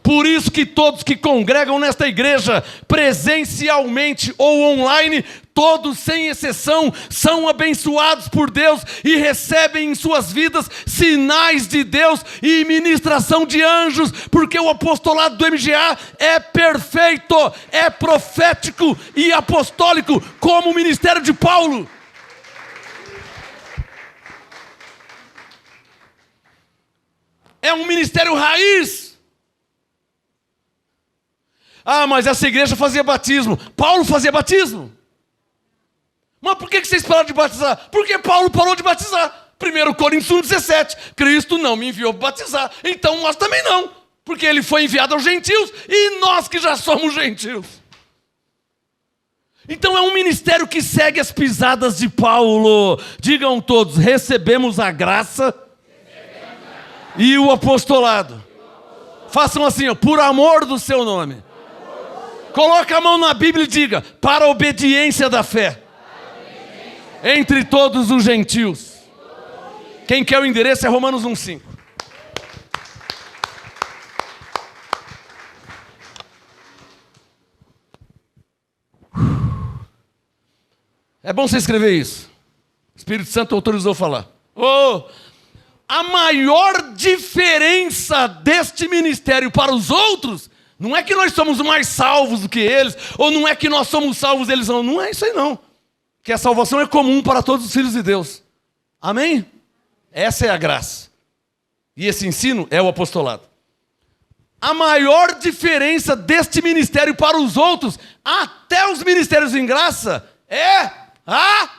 Por isso que todos que congregam nesta igreja, presencialmente ou online, todos sem exceção, são abençoados por Deus e recebem em suas vidas sinais de Deus e ministração de anjos, porque o apostolado do MGA é perfeito, é profético e apostólico, como o ministério de Paulo. É um ministério raiz. Mas essa igreja fazia batismo. Paulo fazia batismo. Mas por que vocês pararam de batizar? Porque Paulo parou de batizar. 1 Coríntios 1,17. Cristo não me enviou para batizar. Então nós também não. Porque ele foi enviado aos gentios e nós que já somos gentios. Então é um ministério que segue as pisadas de Paulo. Digam todos: recebemos a graça e o apostolado. Façam assim, por amor do seu nome. Coloca a mão na Bíblia e diga: para a obediência da fé entre todos os gentios. Quem quer o endereço é Romanos 1,5. É bom você escrever isso. O Espírito Santo autorizou falar. A maior diferença deste ministério para os outros não é que nós somos mais salvos do que eles, ou não é que nós somos salvos, eles não. Não é isso aí não. Que a salvação é comum para todos os filhos de Deus. Amém? Essa é a graça. E esse ensino é o apostolado. A maior diferença deste ministério para os outros, até os ministérios em graça, é a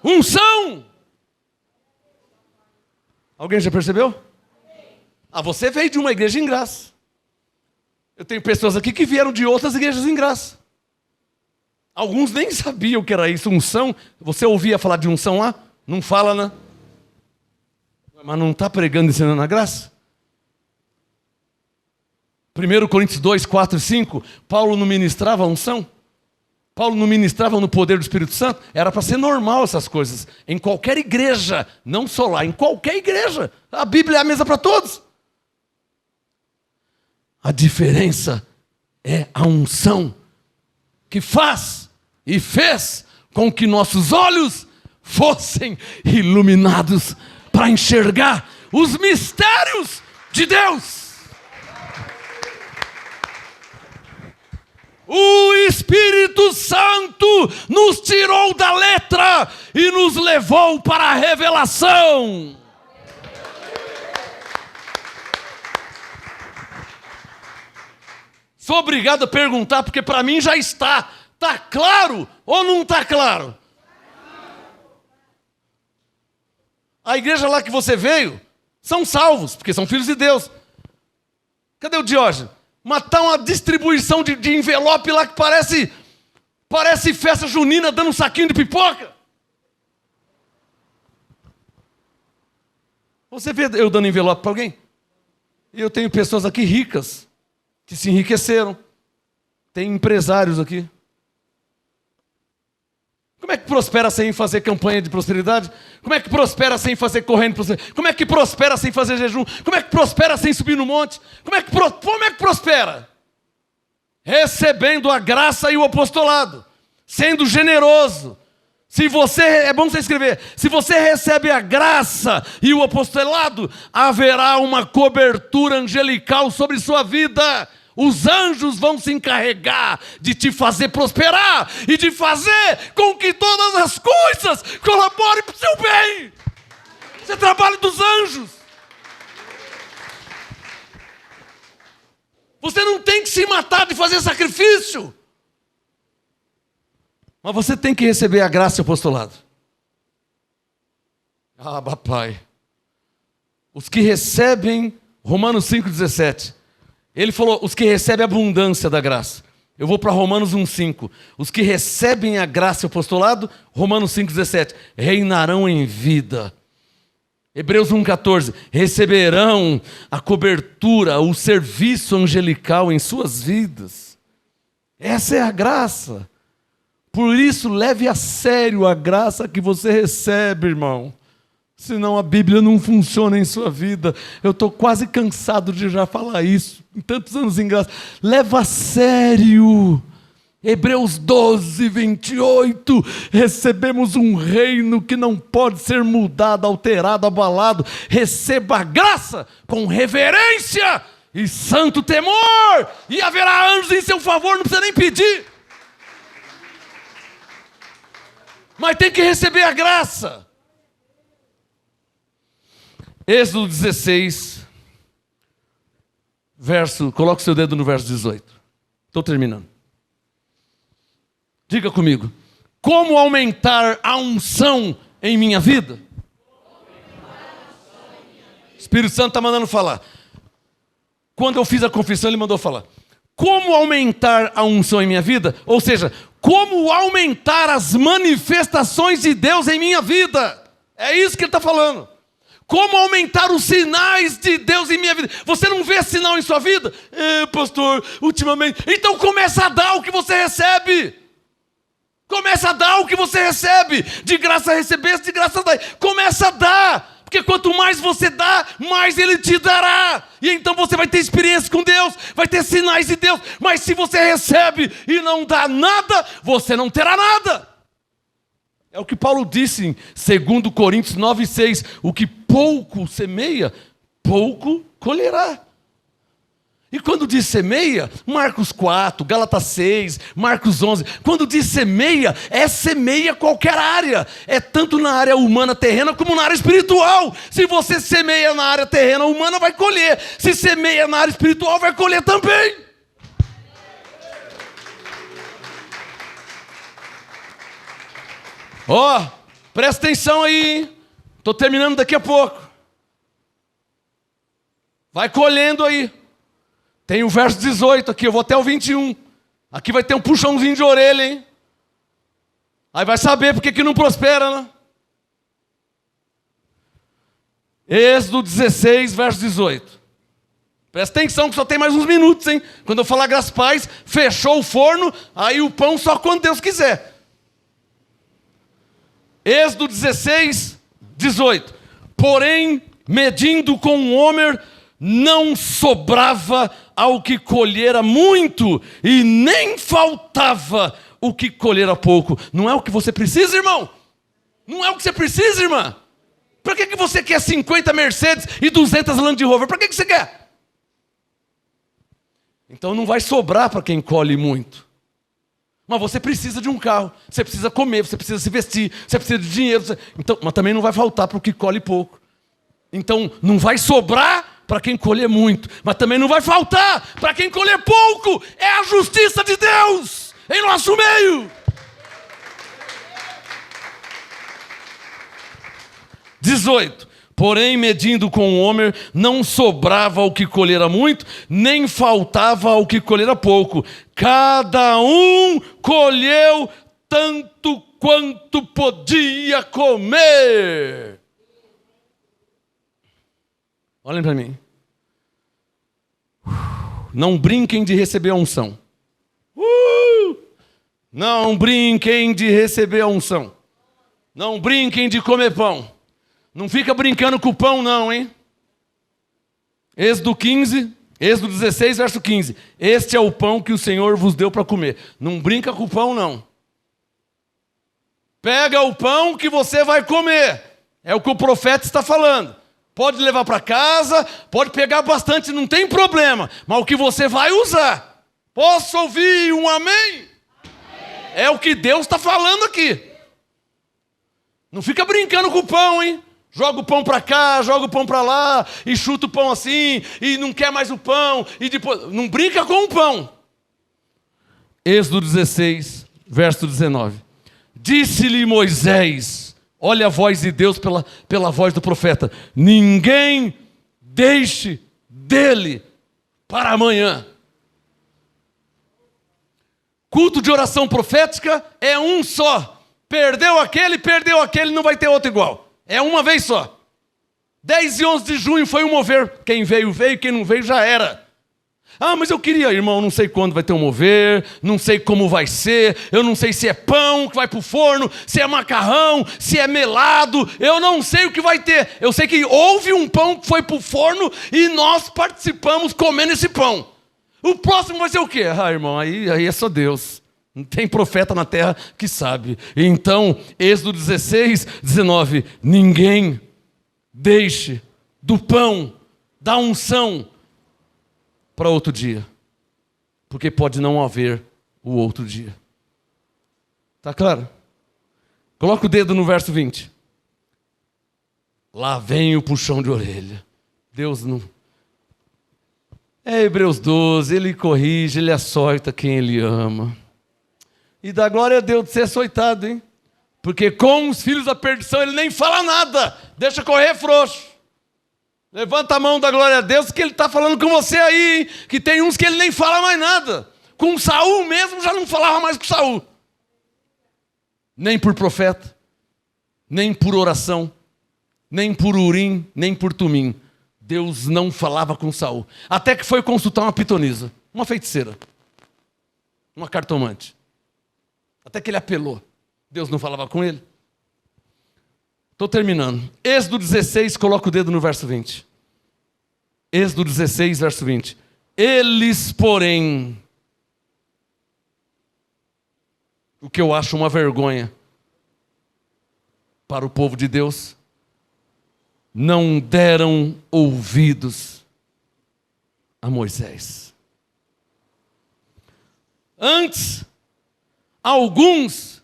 unção. Alguém já percebeu? Você veio de uma igreja em graça. Eu tenho pessoas aqui que vieram de outras igrejas em graça. Alguns nem sabiam o que era isso, unção. Você ouvia falar de unção lá? Não fala, né? Mas não está pregando e ensinando a graça? 1 Coríntios 2, 4 e 5, Paulo não ministrava a unção? Paulo não ministrava no poder do Espírito Santo? Era para ser normal essas coisas. Em qualquer igreja, não só lá, em qualquer igreja. A Bíblia é a mesma para todos. A diferença é a unção que faz e fez com que nossos olhos fossem iluminados para enxergar os mistérios de Deus. O Espírito Santo nos tirou da letra e nos levou para a revelação. Sou obrigado a perguntar, porque para mim já está. Está claro ou não está claro? A igreja lá que você veio são salvos, porque são filhos de Deus. Cadê o Diógenes? Mas tá uma distribuição de envelope lá que parece festa junina dando um saquinho de pipoca. Você vê eu dando envelope para alguém? Eu tenho pessoas aqui ricas, que se enriqueceram. Tem empresários aqui. Como é que prospera sem fazer campanha de prosperidade? Como é que prospera sem fazer corrente de prosperidade? Como é que prospera sem fazer jejum? Como é que prospera sem subir no monte? Como é que prospera? Recebendo a graça e o apostolado. Sendo generoso. É bom você escrever. Se você recebe a graça e o apostolado, haverá uma cobertura angelical sobre sua vida. Os anjos vão se encarregar de te fazer prosperar e de fazer com que todas as coisas colaborem para o seu bem. Isso é trabalho dos anjos. Você não tem que se matar de fazer sacrifício. Mas você tem que receber a graça e o apostolado. Ah, papai. Os que recebem, Romanos 5,17. Ele falou, os que recebem a abundância da graça. Eu vou para Romanos 1,5. Os que recebem a graça e o apostolado, Romanos 5,17. Reinarão em vida. Hebreus 1,14. Receberão a cobertura, o serviço angelical em suas vidas. Essa é a graça. Por isso, leve a sério a graça que você recebe, irmão. Senão a Bíblia não funciona em sua vida. Eu estou quase cansado de já falar isso. Em tantos anos em graça. Leva a sério. Hebreus 12, 28. Recebemos um reino que não pode ser mudado, alterado, abalado. Receba a graça com reverência e santo temor. E haverá anjos em seu favor, não precisa nem pedir. Mas tem que receber a graça. Êxodo 16, coloque o seu dedo no verso 18. Estou terminando. Diga comigo. Como aumentar a unção em minha vida? O Espírito Santo está mandando falar. Quando eu fiz a confissão, ele mandou falar. Como aumentar a unção em minha vida? Ou seja, como aumentar as manifestações de Deus em minha vida? É isso que ele está falando. Como aumentar os sinais de Deus em minha vida? Você não vê sinal em sua vida? Pastor, ultimamente... Então começa a dar o que você recebe. Começa a dar o que você recebe. De graça recebeste, de graça dai. Começa a dar. Porque quanto mais você dá, mais Ele te dará. E então você vai ter experiência com Deus, vai ter sinais de Deus. Mas se você recebe e não dá nada, você não terá nada. É o que Paulo disse em 2 Coríntios 9,6. O que pouco semeia, pouco colherá. E quando diz semeia, Marcos 4, Gálatas 6, Marcos 11. Quando diz semeia, é semeia qualquer área. É tanto na área humana terrena como na área espiritual. Se você semeia na área terrena humana, vai colher. Se semeia na área espiritual, vai colher também. Presta atenção aí. Estou terminando daqui a pouco. Vai colhendo aí. Tem o verso 18 aqui, eu vou até o 21. Aqui vai ter um puxãozinho de orelha, hein? Aí vai saber porque que não prospera, né? Êxodo 16, verso 18. Presta atenção que só tem mais uns minutos, hein? Quando eu falar graças pais, fechou o forno, aí o pão só quando Deus quiser. Êxodo 16, 18. Porém, medindo com um homer, não sobrava ao que colhera muito, e nem faltava o que colhera pouco. Não é o que você precisa, irmão? Não é o que você precisa, irmã? Para que você quer 50 Mercedes e 200 Land Rover? Para que você quer? Então não vai sobrar para quem colhe muito. Mas você precisa de um carro, você precisa comer, você precisa se vestir, você precisa de dinheiro. Então, mas também não vai faltar para o que colhe pouco. Então, não vai sobrar para quem colher muito, mas também não vai faltar para quem colher pouco. É a justiça de Deus em nosso meio. 18. Porém, medindo com o homem, não sobrava o que colhera muito, nem faltava o que colhera pouco. Cada um colheu tanto quanto podia comer. Olhem para mim. Não brinquem de receber a unção. Não brinquem de receber a unção. Não brinquem de comer pão. Não fica brincando com o pão não, hein? Êxodo 16, verso 15. Este é o pão que o Senhor vos deu para comer. Não brinca com o pão não. Pega o pão que você vai comer. É o que o profeta está falando. Pode levar para casa, pode pegar bastante, não tem problema. Mas o que você vai usar. Posso ouvir um amém? Amém. É o que Deus está falando aqui. Não fica brincando com o pão, hein? Joga o pão para cá, joga o pão para lá, e chuta o pão assim, e não quer mais o pão, e depois... Não brinca com o pão. Êxodo 16, verso 19. Disse-lhe Moisés, olha a voz de Deus pela voz do profeta, ninguém deixe dele para amanhã. Culto de oração profética é um só. Perdeu aquele, não vai ter outro igual. É uma vez só. 10 e 11 de junho foi um mover. Quem veio, veio. Quem não veio, já era. Ah, mas eu queria, irmão, não sei quando vai ter um mover, não sei como vai ser, eu não sei se é pão que vai para o forno, se é macarrão, se é melado, eu não sei o que vai ter. Eu sei que houve um pão que foi para o forno e nós participamos comendo esse pão. O próximo vai ser o quê? Ah, irmão, aí é só Deus. Não tem profeta na terra que sabe. Então, Êxodo 16, 19. Ninguém deixe do pão, da unção, para outro dia. Porque pode não haver o outro dia. Tá claro? Coloca o dedo no verso 20. Lá vem o puxão de orelha. Deus não... É Hebreus 12, ele corrige, ele açoita quem ele ama. E dá glória a Deus de ser açoitado, hein? Porque com os filhos da perdição ele nem fala nada. Deixa correr frouxo. Levanta a mão da glória a Deus que ele está falando com você aí, hein? Que tem uns que ele nem fala mais nada. Com Saul mesmo já não falava mais com Saul. Nem por profeta, nem por oração, nem por Urim, nem por Tumim. Deus não falava com Saul. Até que foi consultar uma pitonisa, uma feiticeira, uma cartomante. Até que ele apelou. Deus não falava com ele. Estou terminando. Êxodo 16, coloca o dedo no verso 20. Êxodo 16, verso 20. Eles, porém, o que eu acho uma vergonha para o povo de Deus, não deram ouvidos a Moisés. Antes, alguns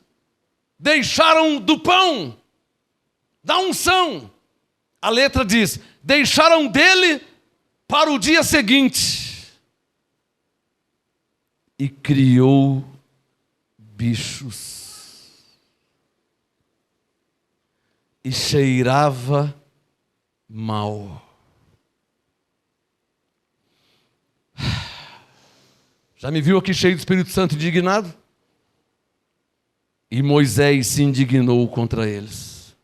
deixaram do pão, da unção. A letra diz, deixaram dele para o dia seguinte. E criou bichos. E cheirava mal. Já me viu aqui cheio do Espírito Santo indignado? E Moisés se indignou contra eles.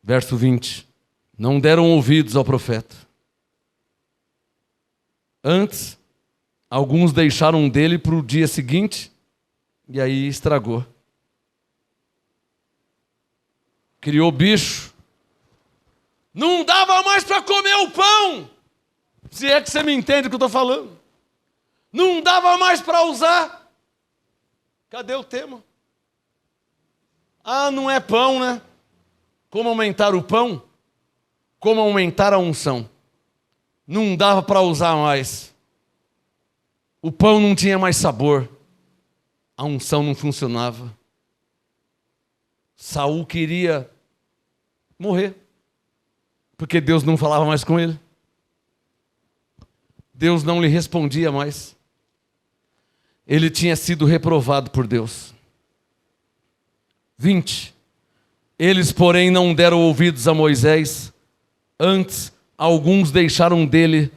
Verso 20. Não deram ouvidos ao profeta. Antes, alguns deixaram dele para o dia seguinte, e aí estragou. Criou bicho. Não dava mais para comer o pão. Se é que você me entende o que eu estou falando. Não dava mais para usar. Cadê o tema? Ah, não é pão, né? Como aumentar o pão? Como aumentar a unção? Não dava para usar mais. O pão não tinha mais sabor. a unção não funcionava. Saul queria morrer, porque Deus não falava mais com ele. Deus não lhe respondia mais. Ele tinha sido reprovado por Deus. 20. Eles, porém, não deram ouvidos a Moisés. Antes, alguns deixaram dele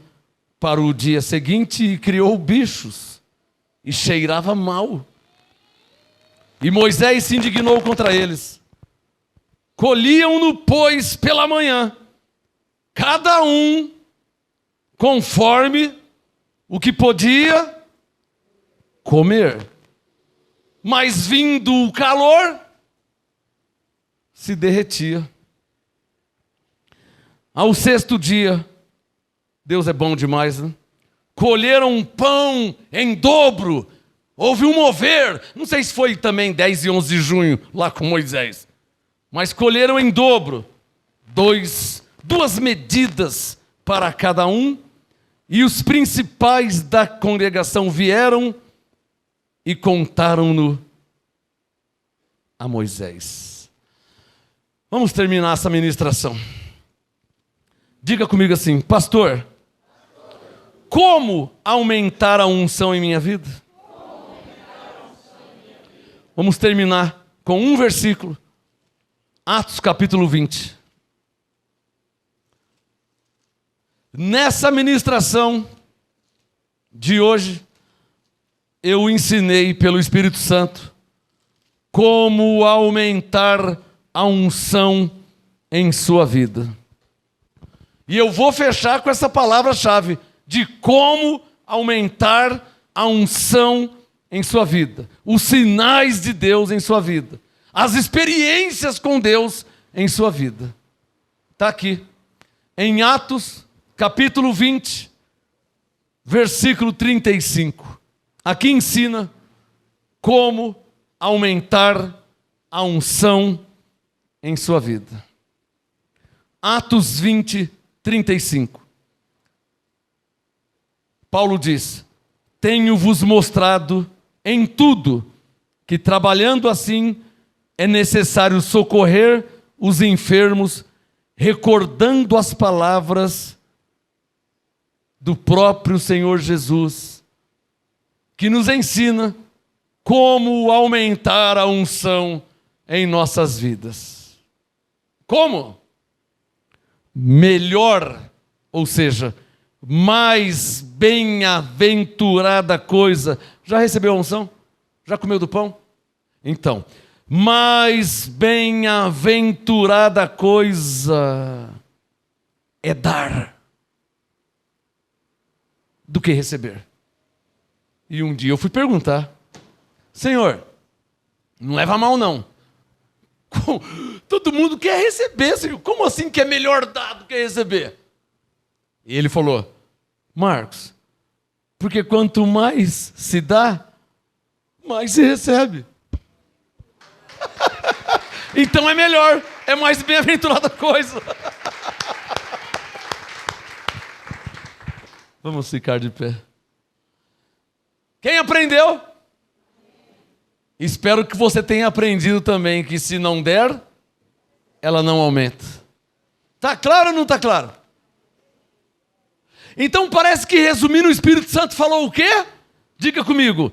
para o dia seguinte e criou bichos. E cheirava mal. E Moisés se indignou contra eles. Colhiam-no, pois, pela manhã, cada um conforme o que podia comer. Mas vindo o calor, se derretia. Ao sexto dia, Deus é bom demais, né? Colheram pão em dobro. Houve um mover. Não sei se foi também 10 e 11 de junho, lá com Moisés. Mas colheram em dobro. Duas medidas para cada um. E os principais da congregação vieram e contaram-no a Moisés. Vamos terminar essa ministração. Diga comigo assim: pastor, como aumentar a unção em minha vida? Vamos terminar com um versículo. Atos capítulo 20. Nessa ministração de hoje, eu ensinei pelo Espírito Santo como aumentar a unção em sua vida. E eu vou fechar com essa palavra-chave de como aumentar a unção em sua vida. Os sinais de Deus em sua vida. As experiências com Deus em sua vida. Está aqui. Em Atos, capítulo 20, versículo 35. Aqui ensina como aumentar a unção em sua vida. Atos 20, 35. Paulo diz: tenho-vos mostrado em tudo que, trabalhando assim, é necessário socorrer os enfermos, recordando as palavras do próprio Senhor Jesus, que nos ensina como aumentar a unção em nossas vidas. Como? Melhor, ou seja, mais bem-aventurada coisa. Já recebeu a unção? Já comeu do pão? Então, mais bem-aventurada coisa é dar do que receber. E um dia eu fui perguntar: Senhor, não leva mal não. Todo mundo quer receber, Senhor. Como assim que é melhor dar do que receber? E ele falou: Marcos, porque quanto mais se dá, mais se recebe. Então é melhor, é mais bem-aventurada coisa. Vamos ficar de pé. Quem aprendeu? Espero que você tenha aprendido também que se não der, ela não aumenta. Tá claro ou não tá claro? Então parece que, resumindo, o Espírito Santo falou o quê? Diga comigo: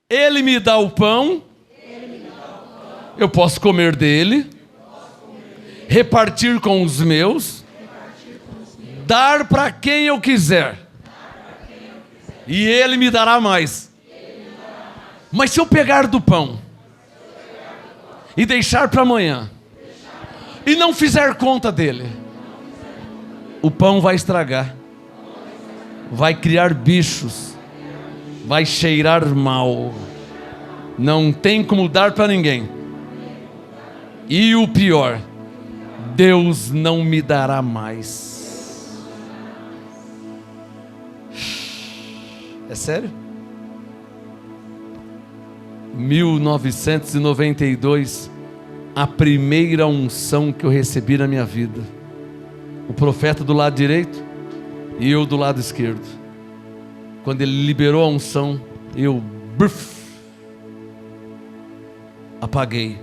Ele me dá o pão, eu posso comer dele, repartir com os meus, dar para quem eu quiser, e Ele me dará mais. Mas se eu pegar do pão e deixar para amanhã, e não fizer conta dele, o pão vai estragar, vai criar bichos, vai cheirar mal, não tem como dar para ninguém. E o pior, Deus não me dará mais. É sério? 1992, a primeira unção que eu recebi na minha vida. O profeta do lado direito e eu do lado esquerdo. Quando ele liberou a unção, eu apaguei.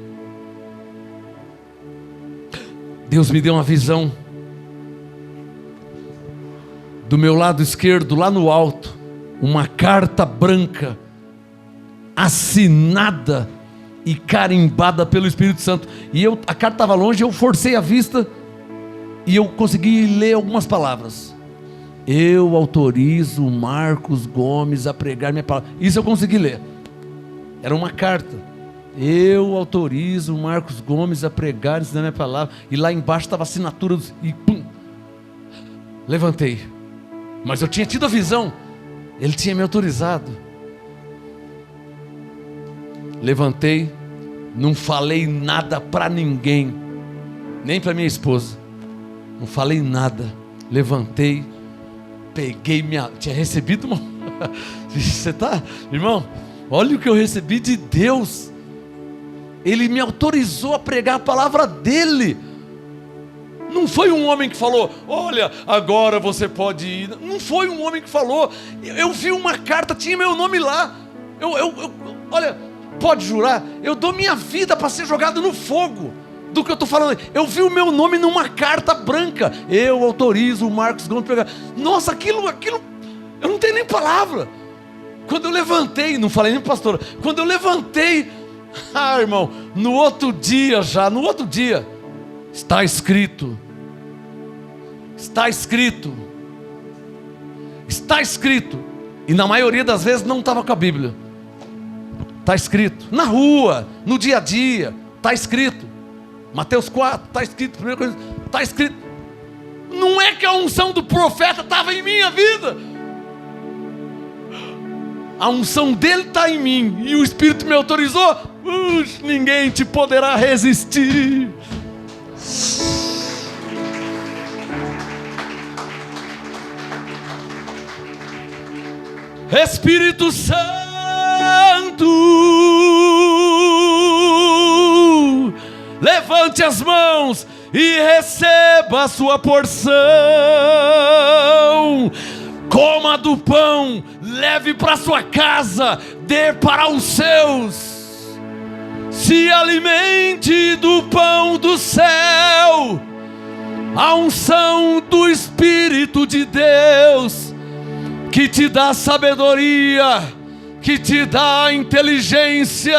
Deus me deu uma visão. Do meu lado esquerdo, lá no alto, uma carta branca, assinada e carimbada pelo Espírito Santo. E a carta estava longe, eu forcei a vista e eu consegui ler algumas palavras. Eu autorizo Marcos Gomes a pregar minha palavra. Isso eu consegui ler. Era uma carta. Eu autorizo Marcos Gomes a pregar, ensinar minha palavra. E lá embaixo estava a assinatura e pum, levantei. Mas eu tinha tido a visão. Ele tinha me autorizado. Levantei. Não falei nada para ninguém. Nem para minha esposa. Não falei nada. Levantei. Peguei minha... Tinha recebido uma... Você tá... Irmão, olha o que eu recebi de Deus. Ele me autorizou a pregar a palavra dele. Não foi um homem que falou, olha, agora você pode ir. Não foi um homem que falou. Eu vi uma carta, tinha meu nome lá. Olha, pode jurar, eu dou minha vida para ser jogado no fogo do que eu estou falando. Eu vi o meu nome numa carta branca. Eu autorizo o Marcos Gomes a pregar. Nossa, aquilo, eu não tenho nem palavra. Quando eu levantei, não falei nem para a pastora, quando eu levantei, irmão, no outro dia, está escrito, e na maioria das vezes não estava com a Bíblia. Está escrito, na rua, no dia a dia, está escrito, Mateus 4, está escrito, primeira coisa, está escrito. Não é que a unção do profeta estava em minha vida, a unção dele está em mim, e o Espírito me autorizou. Ninguém te poderá resistir. Espírito Santo, levante as mãos e receba a sua porção. Coma do pão, leve para sua casa, dê para os seus. Se alimente do pão do céu, a unção do Espírito de Deus, que te dá sabedoria, que te dá inteligência,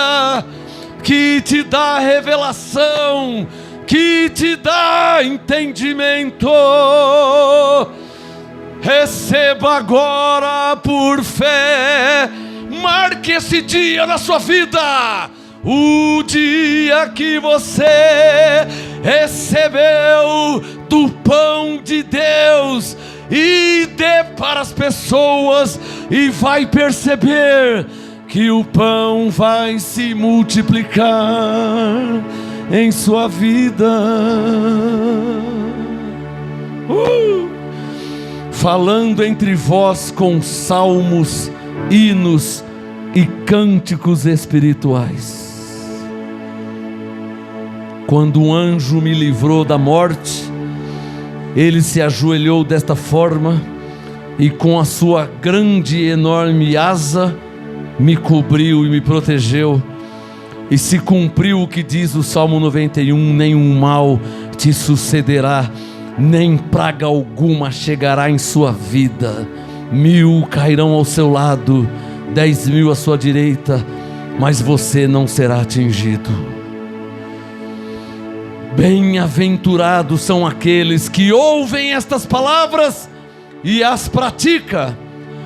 que te dá revelação, que te dá entendimento. Receba agora por fé. Marque esse dia na sua vida, o dia que você recebeu do pão de Deus, e dê para as pessoas, e vai perceber que o pão vai se multiplicar em sua vida. Falando entre vós com salmos, hinos e cânticos espirituais. Quando um anjo me livrou da morte, ele se ajoelhou desta forma, e com a sua grande e enorme asa me cobriu e me protegeu. E se cumpriu o que diz o Salmo 91, nenhum mal te sucederá, nem praga alguma chegará em sua vida. 1000 cairão ao seu lado, 10.000 à sua direita, mas você não será atingido. Bem-aventurados são aqueles que ouvem estas palavras e as praticam.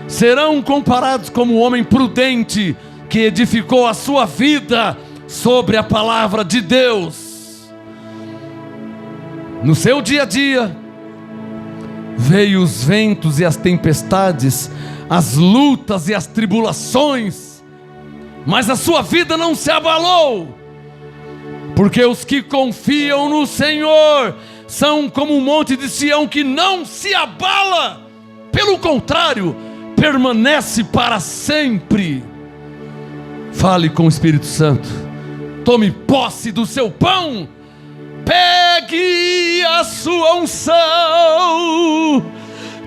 Serão comparados como o homem prudente que edificou a sua vida sobre a palavra de Deus. No seu dia a dia, veio os ventos e as tempestades, as lutas e as tribulações, mas a sua vida não se abalou, porque os que confiam no Senhor são como um monte de Sião que não se abala, pelo contrário, permanece para sempre. Fale com o Espírito Santo, tome posse do seu pão, pegue a sua unção,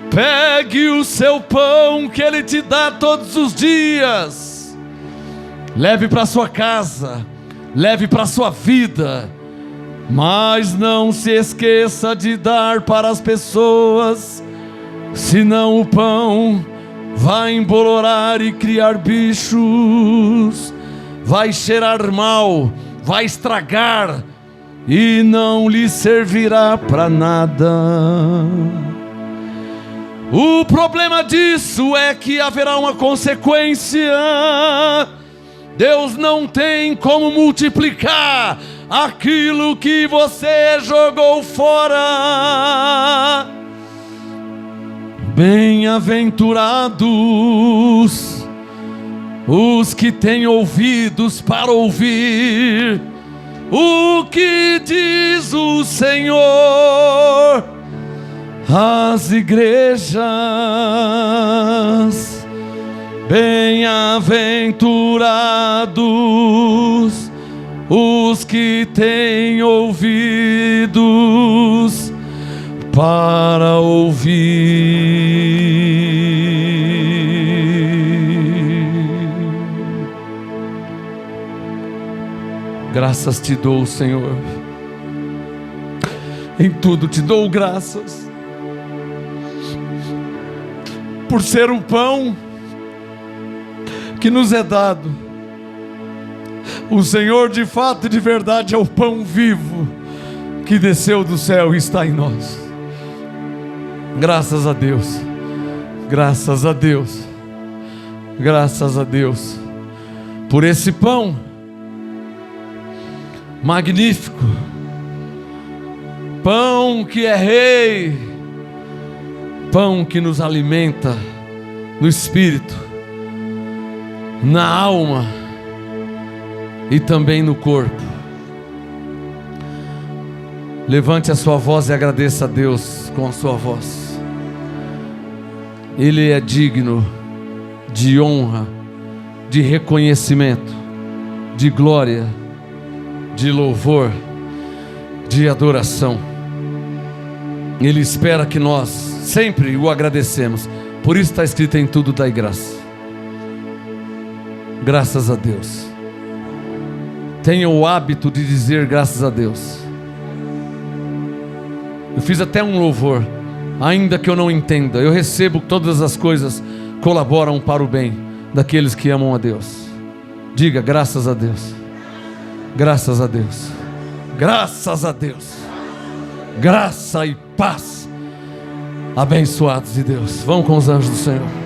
pegue o seu pão que Ele te dá todos os dias, leve para sua casa, leve para a sua vida. Mas não se esqueça de dar para as pessoas, senão o pão vai embolorar e criar bichos, vai cheirar mal, vai estragar e não lhe servirá para nada. O problema disso é que haverá uma consequência. Deus não tem como multiplicar aquilo que você jogou fora. Bem-aventurados os que têm ouvidos para ouvir o que diz o Senhor às igrejas. Bem-aventurados os que têm ouvidos para ouvir. Graças te dou, Senhor. Em tudo te dou graças, por ser o pão que nos é dado. O Senhor de fato e de verdade é o pão vivo que desceu do céu e está em nós. Graças a Deus, graças a Deus, graças a Deus por esse pão magnífico, pão que é rei, pão que nos alimenta no espírito, na alma e também no corpo. Levante a sua voz e agradeça a Deus com a sua voz. Ele é digno de honra, de reconhecimento, de glória, de louvor, de adoração. Ele espera que nós sempre o agradecemos. Por isso está escrito: em tudo dai graça. Graças a Deus. Tenha o hábito de dizer graças a Deus. Eu fiz até um louvor. Ainda que eu não entenda, eu recebo que todas as coisas colaboram para o bem daqueles que amam a Deus. Diga graças a Deus. Graças a Deus. Graças a Deus. Graça e paz. Abençoados de Deus. Vamos com os anjos do Senhor.